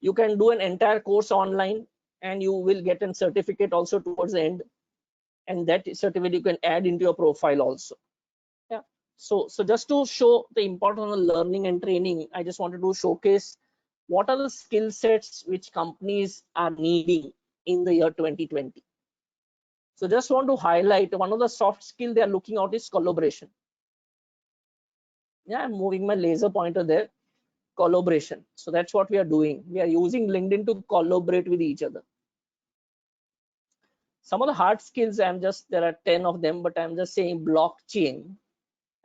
You can do an entire course online and you will get a certificate also towards the end. And that certificate you can add into your profile also. Yeah. So just to show the importance of learning and training, I just wanted to showcase what are the skill sets which companies are needing in the year 2020. So just want to highlight one of the soft skill they are looking out is collaboration. Yeah, I'm moving my laser pointer there. Collaboration. So that's what we are doing. We are using LinkedIn to collaborate with each other. Some of the hard skills, there are 10 of them, but I'm just saying blockchain.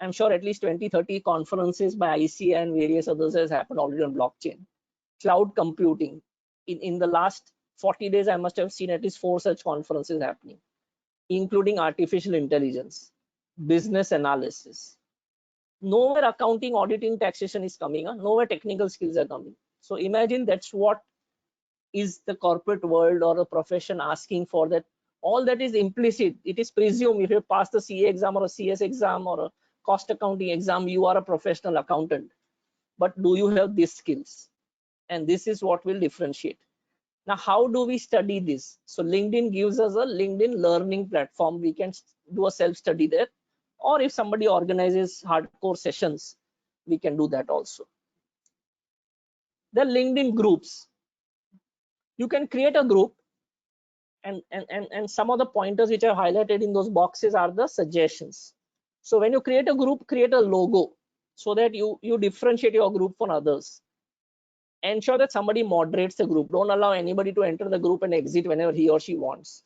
I'm sure at least 20, 30 conferences by ICI and various others has happened already on blockchain. Cloud computing. In the last 40 days, I must have seen at least 4 such conferences happening, including artificial intelligence, business analysis. Nowhere accounting, auditing, taxation is coming. Nowhere technical skills are coming. So imagine that's what is the corporate world or a profession asking for, that all that is implicit. It is presumed if you pass the CA exam or a CS exam or a cost accounting exam, you are a professional accountant. But do you have these skills? And this is what will differentiate. Now, how do we study this? So LinkedIn gives us a LinkedIn learning platform. We can do a self-study there. Or if somebody organizes hardcore sessions, we can do that also. The LinkedIn groups. You can create a group, and some of the pointers which are highlighted in those boxes are the suggestions. So when you create a group, create a logo so that you differentiate your group from others. ensure that somebody moderates the group. Don't allow anybody to enter the group and exit whenever he or she wants.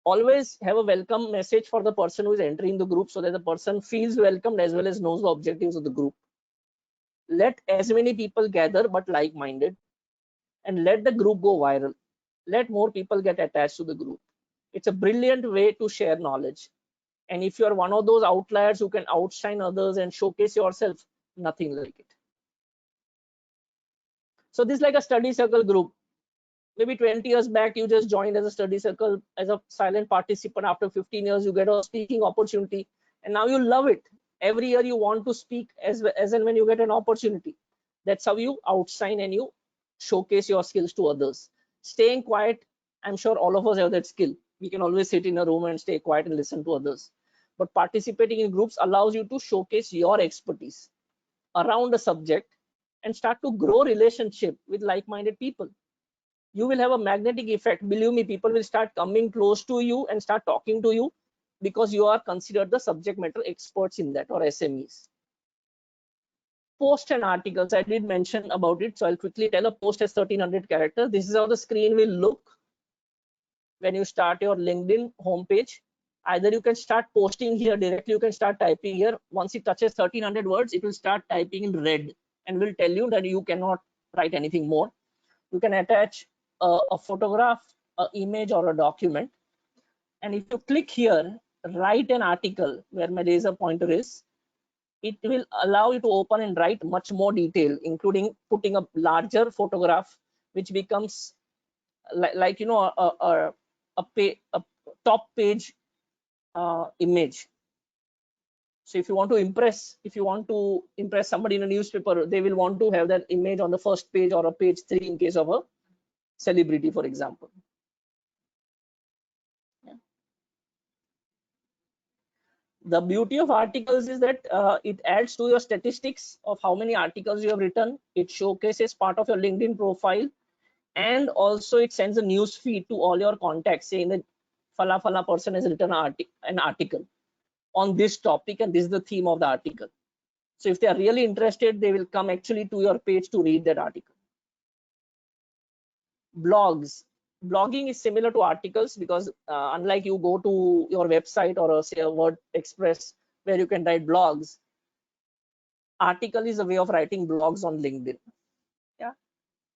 Always have a welcome message for the person who is entering the group so that the person feels welcomed as well as knows the objectives of the group. Let as many people gather but like-minded, and let the group go viral. Let more people get attached to the group. It's a brilliant way to share knowledge. And if you're one of those outliers who can outshine others and showcase yourself, nothing like it. So this is like a study circle group. Maybe 20 years back, you just joined as a study circle, as a silent participant. After 15 years, you get a speaking opportunity, and now you love it. Every year you want to speak as and when you get an opportunity. That's how you outshine and you showcase your skills to others. Staying quiet, I'm sure all of us have that skill. We can always sit in a room and stay quiet and listen to others. But participating in groups allows you to showcase your expertise around a subject and start to grow relationship with like-minded people. You will have a magnetic effect. Believe me, people will start coming close to you and start talking to you because you are considered the subject matter experts in that, or SMEs. Post and articles, I did mention about it, so I'll quickly tell. A post has 1300 characters. This is how the screen will look when you start your LinkedIn homepage. Either you can start posting here directly, you can start typing here. Once it touches 1300 words, it will start typing in red and will tell you that you cannot write anything more. You can attach a photograph, an image, or a document. And if you click here, write an article where my laser pointer is, it will allow you to open and write much more detail, including putting a larger photograph, which becomes like you know, a top page image. So if you want to impress somebody in a newspaper, they will want to have that image on the first page or a page 3 in case of a celebrity, for example. Yeah. The beauty of articles is that it adds to your statistics of how many articles you have written. It showcases part of your LinkedIn profile, and also it sends a news feed to all your contacts saying that fala person has written an article on this topic and this is the theme of the article. So if they are really interested, they will come actually to your page to read that article. Blogging is similar to articles because unlike you go to your website or say a WordExpress where you can write blogs, article is a way of writing blogs on LinkedIn. Yeah.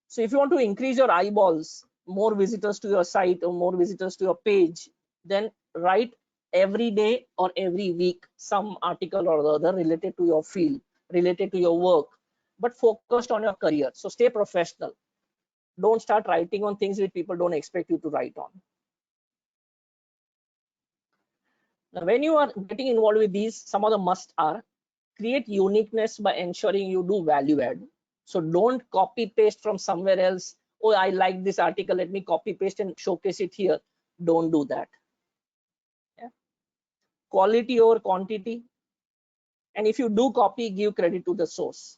So if you want to increase your eyeballs, more visitors to your site or more visitors to your page, then write every day or every week some article or the other related to your field, related to your work, but focused on your career. So stay professional. Don't start writing on things which people don't expect you to write on. Now, when you are getting involved with these, some of the must are: create uniqueness by ensuring you do value add. So don't copy paste from somewhere else. Oh, I like this article, let me copy paste and showcase it here. Don't do that. Yeah. Quality over quantity. And if you do copy, give credit to the source.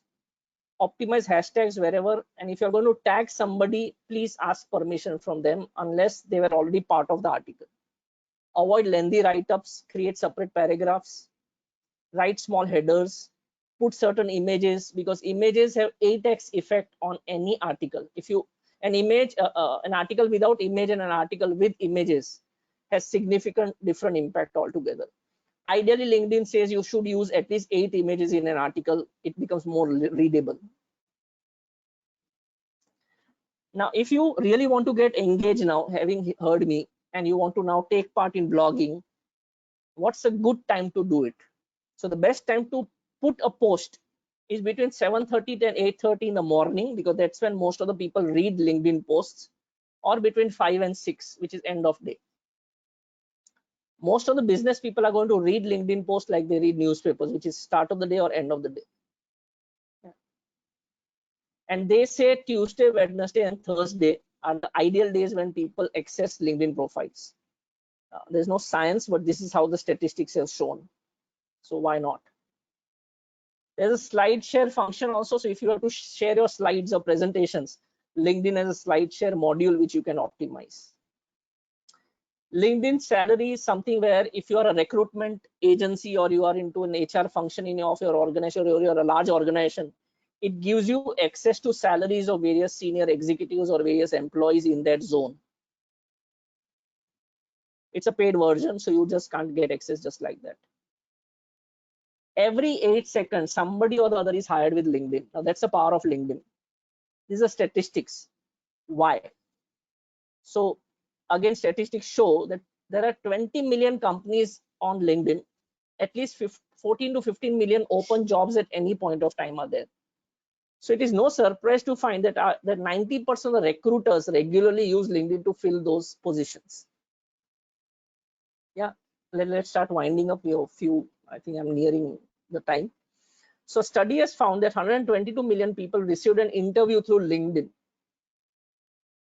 Optimize hashtags wherever, and if you're going to tag somebody, please ask permission from them unless they were already part of the article. Avoid lengthy write-ups, create separate paragraphs, write small headers, put certain images, because images have 8x effect on any article. If you an article without image and an article with images has significant different impact altogether. Ideally, LinkedIn says you should use at least 8 images in an article. It becomes more readable. Now, if you really want to get engaged now, having heard me, and you want to now take part in blogging, what's a good time to do it? So the best time to put a post is between 7:30 and 8:30 in the morning, because that's when most of the people read LinkedIn posts, or between 5 and 6, which is end of day. Most of the business people are going to read LinkedIn posts like they read newspapers, which is start of the day or end of the day. Yeah. And they say Tuesday, Wednesday, and Thursday are the ideal days when people access LinkedIn profiles. There's no science, but this is how the statistics have shown. So why not? There's a slide share function also. So if you have to share your slides or presentations, LinkedIn has a slide share module which you can optimize. LinkedIn salary is something where if you are a recruitment agency or you are into an HR function of your organization or you're a large organization, it gives you access to salaries of various senior executives or various employees in that zone. It's a paid version, so you just can't get access just like that. Every 8 seconds, somebody or the other is hired with LinkedIn. Now that's the power of LinkedIn. These are statistics. Why? So again, statistics show that there are 20 million companies on LinkedIn. At least 14 to 15 million open jobs at any point of time are there. So it is no surprise to find that that 90% of the recruiters regularly use LinkedIn to fill those positions. Yeah, let's start winding up. We have a few, I think I'm nearing the time. So study has found that 122 million people received an interview through LinkedIn.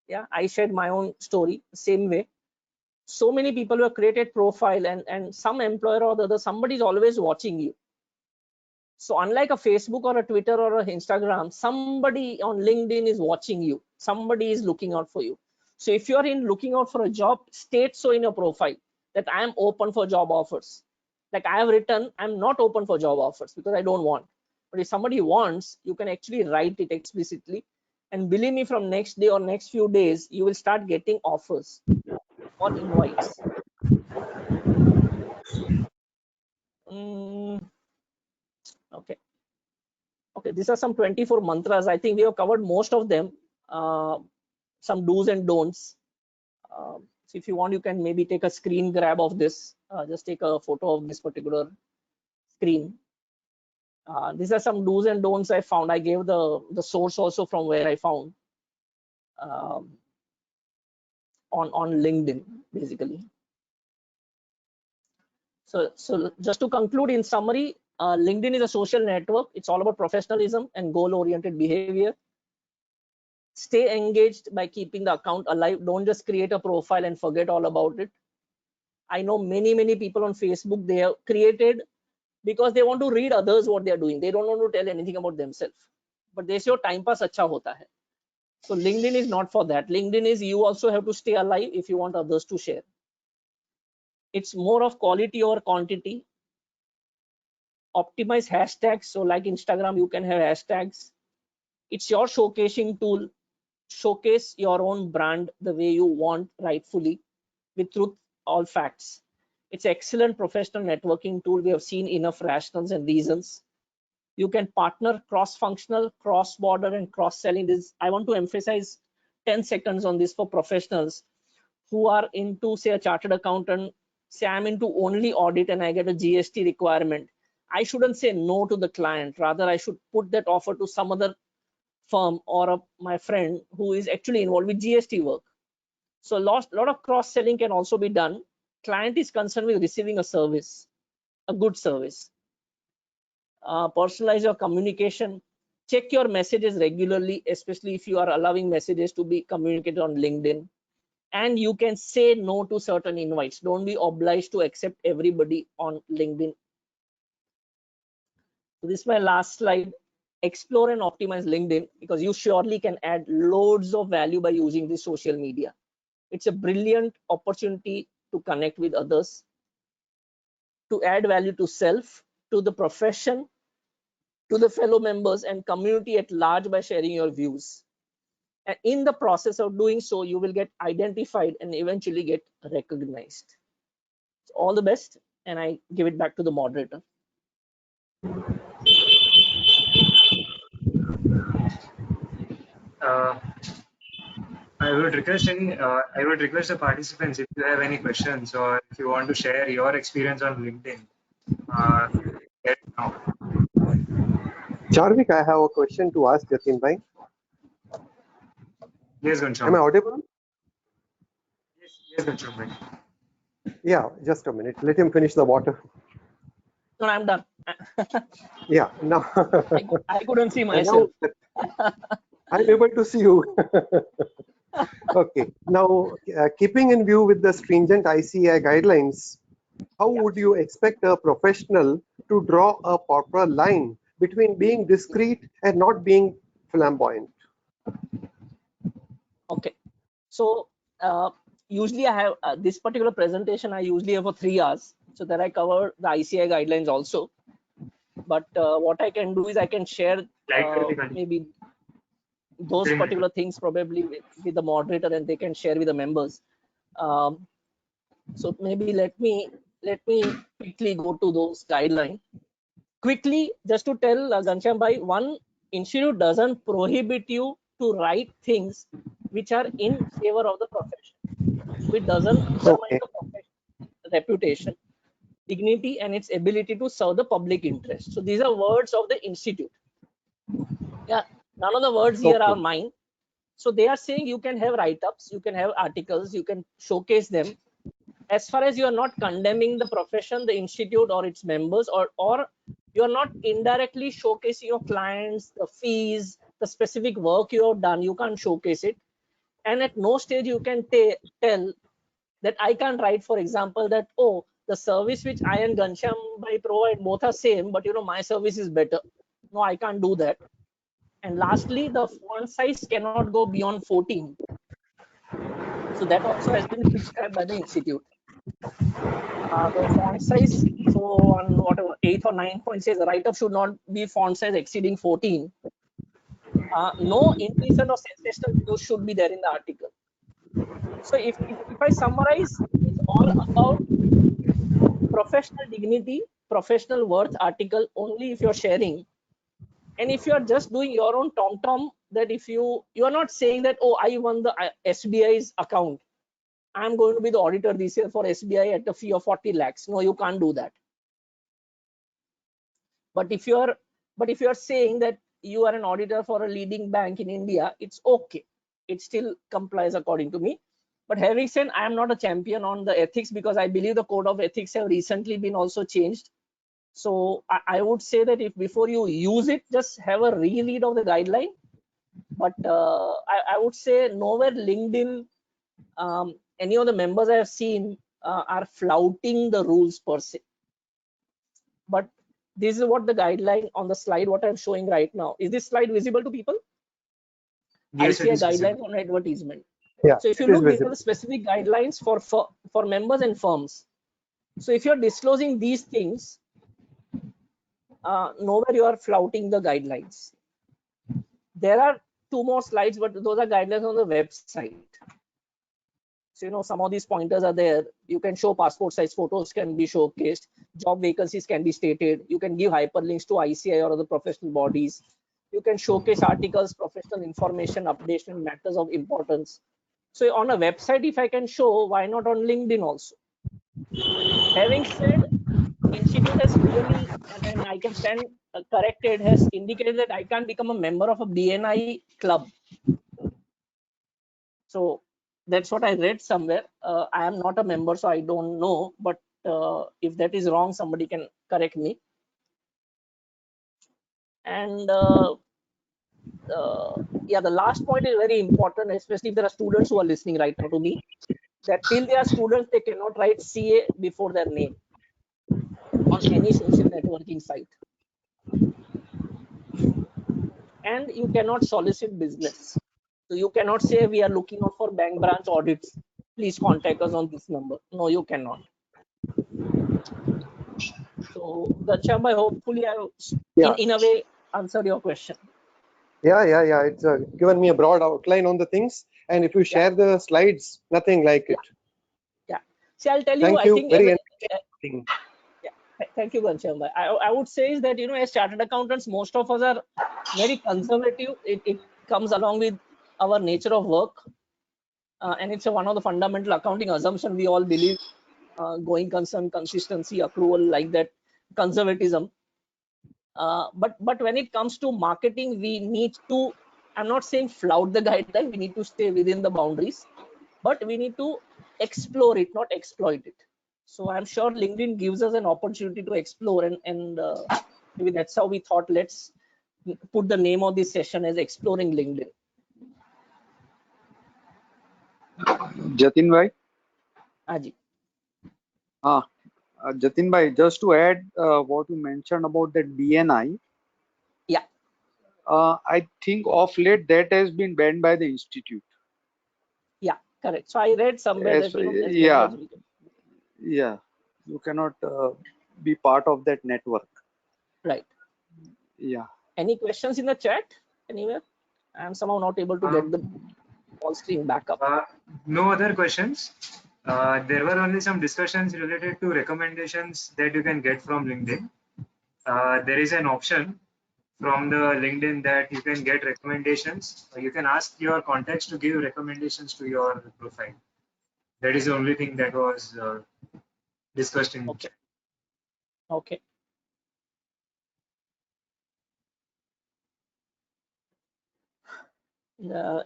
Yeah, I shared my own story, same way. So many people who have created profile, and some employer or the other, somebody is always watching you. So unlike a Facebook or a Twitter or an Instagram, somebody on LinkedIn is watching you. Somebody is looking out for you. So if you're in looking out for a job, state so in your profile that I am open for job offers. Like I have written, I'm not open for job offers because I don't want. But if somebody wants, you can actually write it explicitly. And believe me, from next day or next few days, you will start getting offers or invites. Okay. Okay, these are some 24 mantras. I think we have covered most of them. Some do's and don'ts. So if you want, you can maybe take a screen grab of this. Just take a photo of this particular screen. These are some do's and don'ts I found. I gave the source also from where I found on LinkedIn, basically. So just to conclude, in summary, LinkedIn is a social network. It's all about professionalism and goal-oriented behavior. Stay engaged by keeping the account alive. Don't just create a profile and forget all about it. I know many people on Facebook, they have created because they want to read others what they are doing. They don't want to tell anything about themselves. But they say your time pass acha hota hai. So LinkedIn is not for that. LinkedIn is you also have to stay alive if you want others to share. It's more of quality over quantity. Optimize hashtags. So like Instagram, you can have hashtags. It's your showcasing tool. Showcase your own brand the way you want, rightfully, with truth, all facts. It's excellent professional networking tool. We have seen enough rationals and reasons. You can partner cross-functional, cross-border, and cross-selling. This I want to emphasize 10 seconds on this for professionals who are into, say, a chartered accountant. Say I'm into only audit and I get a GST requirement. I shouldn't say no to the client. Rather, I should put that offer to some other firm or my friend who is actually involved with GST work. So a lot of cross-selling can also be done. Client is concerned with receiving a service, a good service. Personalize your communication. Check your messages regularly, especially if you are allowing messages to be communicated on LinkedIn. And you can say no to certain invites. Don't be obliged to accept everybody on LinkedIn. So this is my last slide. Explore and optimize LinkedIn because you surely can add loads of value by using this social media. It's a brilliant opportunity to connect with others, to add value to self, to the profession, to the fellow members and community at large by sharing your views. And in the process of doing so, you will get identified and eventually get recognized. So all the best, and I give it back to the moderator. I would request the participants if you have any questions or if you want to share your experience on LinkedIn. Let me know. Jarvik, I have a question to ask Jatin bhai. Yes, Ghanshyam. Am I audible? Yes, Ghanshyam bhai. Yeah, just a minute. Let him finish the water. No, I'm done. Yeah, now I couldn't see myself. I'm able to see you. Okay, now keeping in view with the stringent ICAI guidelines, how would you expect a professional to draw a proper line between being discreet and not being flamboyant? Okay, so usually I have this particular presentation I usually have for 3 hours, so that I cover the ICAI guidelines also. But what I can do is I can share maybe those particular things probably with the moderator, and they can share with the members. So maybe let me quickly go to those guidelines. Quickly, just to tell Ghanshyam bhai, one institute doesn't prohibit you to write things which are in favor of the profession. So it doesn't undermine Okay. the profession reputation, dignity, and its ability to serve the public interest. So these are words of the institute. Yeah, none of the words here are Okay. mine. So they are saying you can have write-ups, you can have articles, you can showcase them, as far as you are not condemning the profession, the institute, or its members, or you are not indirectly showcasing your clients, the fees, the specific work you have done. You can't showcase it, and at no stage you can tell that I can't write, for example, that oh, the service which I and Ghanshyam bhai provide both are same, but my service is better. No, I can't do that. And lastly, the font size cannot go beyond 14. So that also has been prescribed by the institute. The font size, so on whatever 8th or 9th point says the write-up should not be font size exceeding 14. No indecent or sensational views should be there in the article. So if I summarize, it's all about professional dignity, professional worth article only if you're sharing. And if you're just doing your own tom-tom, that if you are not saying that, oh, I won the SBI's account, I'm going to be the auditor this year for SBI at a fee of 40 lakhs. No, you can't do that. But if you're saying that you are an auditor for a leading bank in India, it's okay. It still complies according to me. But having said, I am not a champion on the ethics, because I believe the code of ethics have recently been also changed. So I would say that if before you use it, just have a reread of the guideline. But I would say nowhere LinkedIn, any of the members I have seen are flouting the rules per se. But this is what the guideline on the slide, what I'm showing right now. Is this slide visible to people? Yes, it ICAI is visible. guidelines on advertisement. Yeah, So if you it is look, these are visible. the specific guidelines for members and firms. So if you're disclosing these things, nowhere you are flouting the guidelines. There are two more slides, but those are guidelines on the website. So some of these pointers are there. You can show passport size photos, can be showcased, job vacancies can be stated, you can give hyperlinks to ICAI or other professional bodies, you can showcase articles, professional information, updation, matters of importance. So on a website, if I can show, why not on LinkedIn also? Having said, institute has clearly, and I can stand corrected, has indicated that I can't become a member of a BNI club. So that's what I read somewhere. I am not a member, so I don't know. But if that is wrong, somebody can correct me. And yeah, the last point is very important, especially if there are students who are listening right now to me. That till they are students, they cannot write CA before their name on any social networking site. And you cannot solicit business. So you cannot say we are looking out for bank branch audits. Please contact us on this number. No, you cannot. So Ghanshyam bhai, hopefully I Yeah. in a way answered your question. Yeah. It's given me a broad outline on the things. And if you share the slides, nothing like it. Yeah. See, I'll tell you, Thank I you. think Very entertaining. thank you, Ghanshyam bhai. I would say is that, as chartered accountants, most of us are very conservative. It comes along with our nature of work. And it's one of the fundamental accounting assumption we all believe, going concern, consistency, accrual, like that, conservatism. But when it comes to marketing, we need to, I'm not saying flout the guideline, we need to stay within the boundaries, but we need to explore it, not exploit it. So I'm sure LinkedIn gives us an opportunity to explore, and maybe that's how we thought, let's put the name of this session as Exploring LinkedIn. Jatin bhai, Aji. Jatin bhai, just to add what you mentioned about that BNI, Yeah. I think of late that has been banned by the institute. Yeah, correct. So I read somewhere As, that as many yeah, as we can. yeah, you cannot be part of that network. Right. Yeah. Any questions in the chat anywhere? I'm somehow not able to get the all screen back up. No other questions. There were only some discussions related to recommendations that you can get from LinkedIn. There is an option from the LinkedIn that you can get recommendations. You can ask your contacts to give recommendations to your profile. That is the only thing that was discussed in Okay. Okay.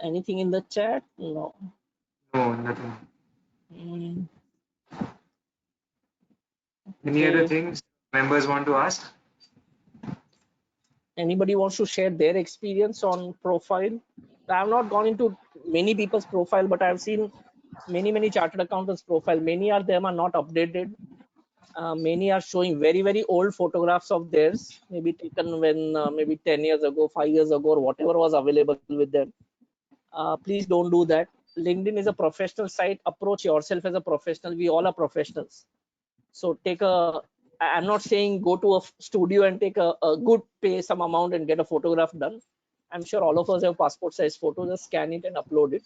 Anything in the chat? No. No, nothing. Mm, Any other okay. things members want to ask? Anybody wants to share their experience on profile? I have not gone into many people's profile, but I've seen many chartered accountants profile. Many of them are not updated. Many are showing very old photographs of theirs, maybe taken when maybe 10 years ago, 5 years ago, or whatever was available with them. Please don't do that. LinkedIn is a professional site. Approach yourself as a professional. We all are professionals. So I'm not saying go to a studio and take a good pay some amount and get a photograph done. I'm sure all of us have passport size photos. Just scan it and upload it.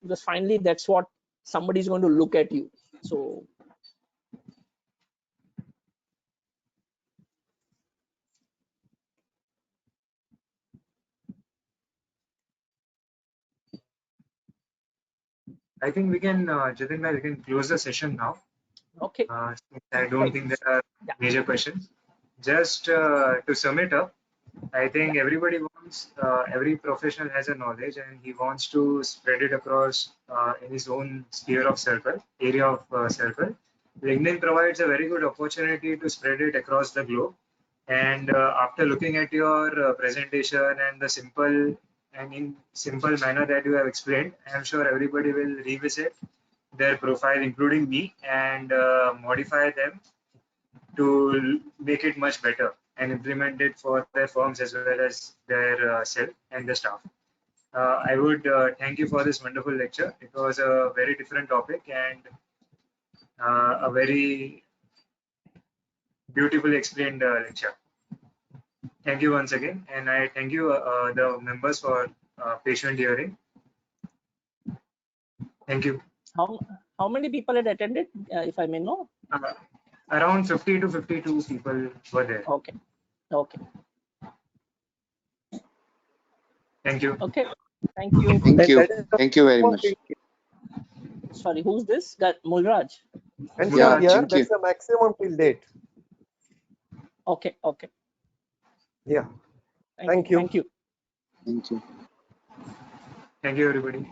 Because finally, that's what somebody's going to look at you. So I think we can, Jatin bhai, we can close the session now. okay. I don't think there are major questions. Just to sum it up, I think everybody wants, every professional has a knowledge and he wants to spread it across in his own sphere of circle, area of circle. LinkedIn provides a very good opportunity to spread it across the globe. And after looking at your presentation and the simple and in simple manner that you have explained, I am sure everybody will revisit their profile, including me, and modify them to make it much better and implement it for their firms as well as their self and the staff. I would thank you for this wonderful lecture. It was a very different topic and a very beautifully explained lecture. Thank you once again, and I thank you the members for patient hearing. Thank you. How many people had attended, if I may know? Around 50 to 52 people were there. Okay. Okay. Thank you. Okay. Thank you. Thank you. That is the Thank you very much. Sorry, who's this? Mulraj. And Yeah, here, thank you. that's the maximum till date. Okay. Okay. Yeah. Thank you. Thank you. Thank you. Thank you, everybody.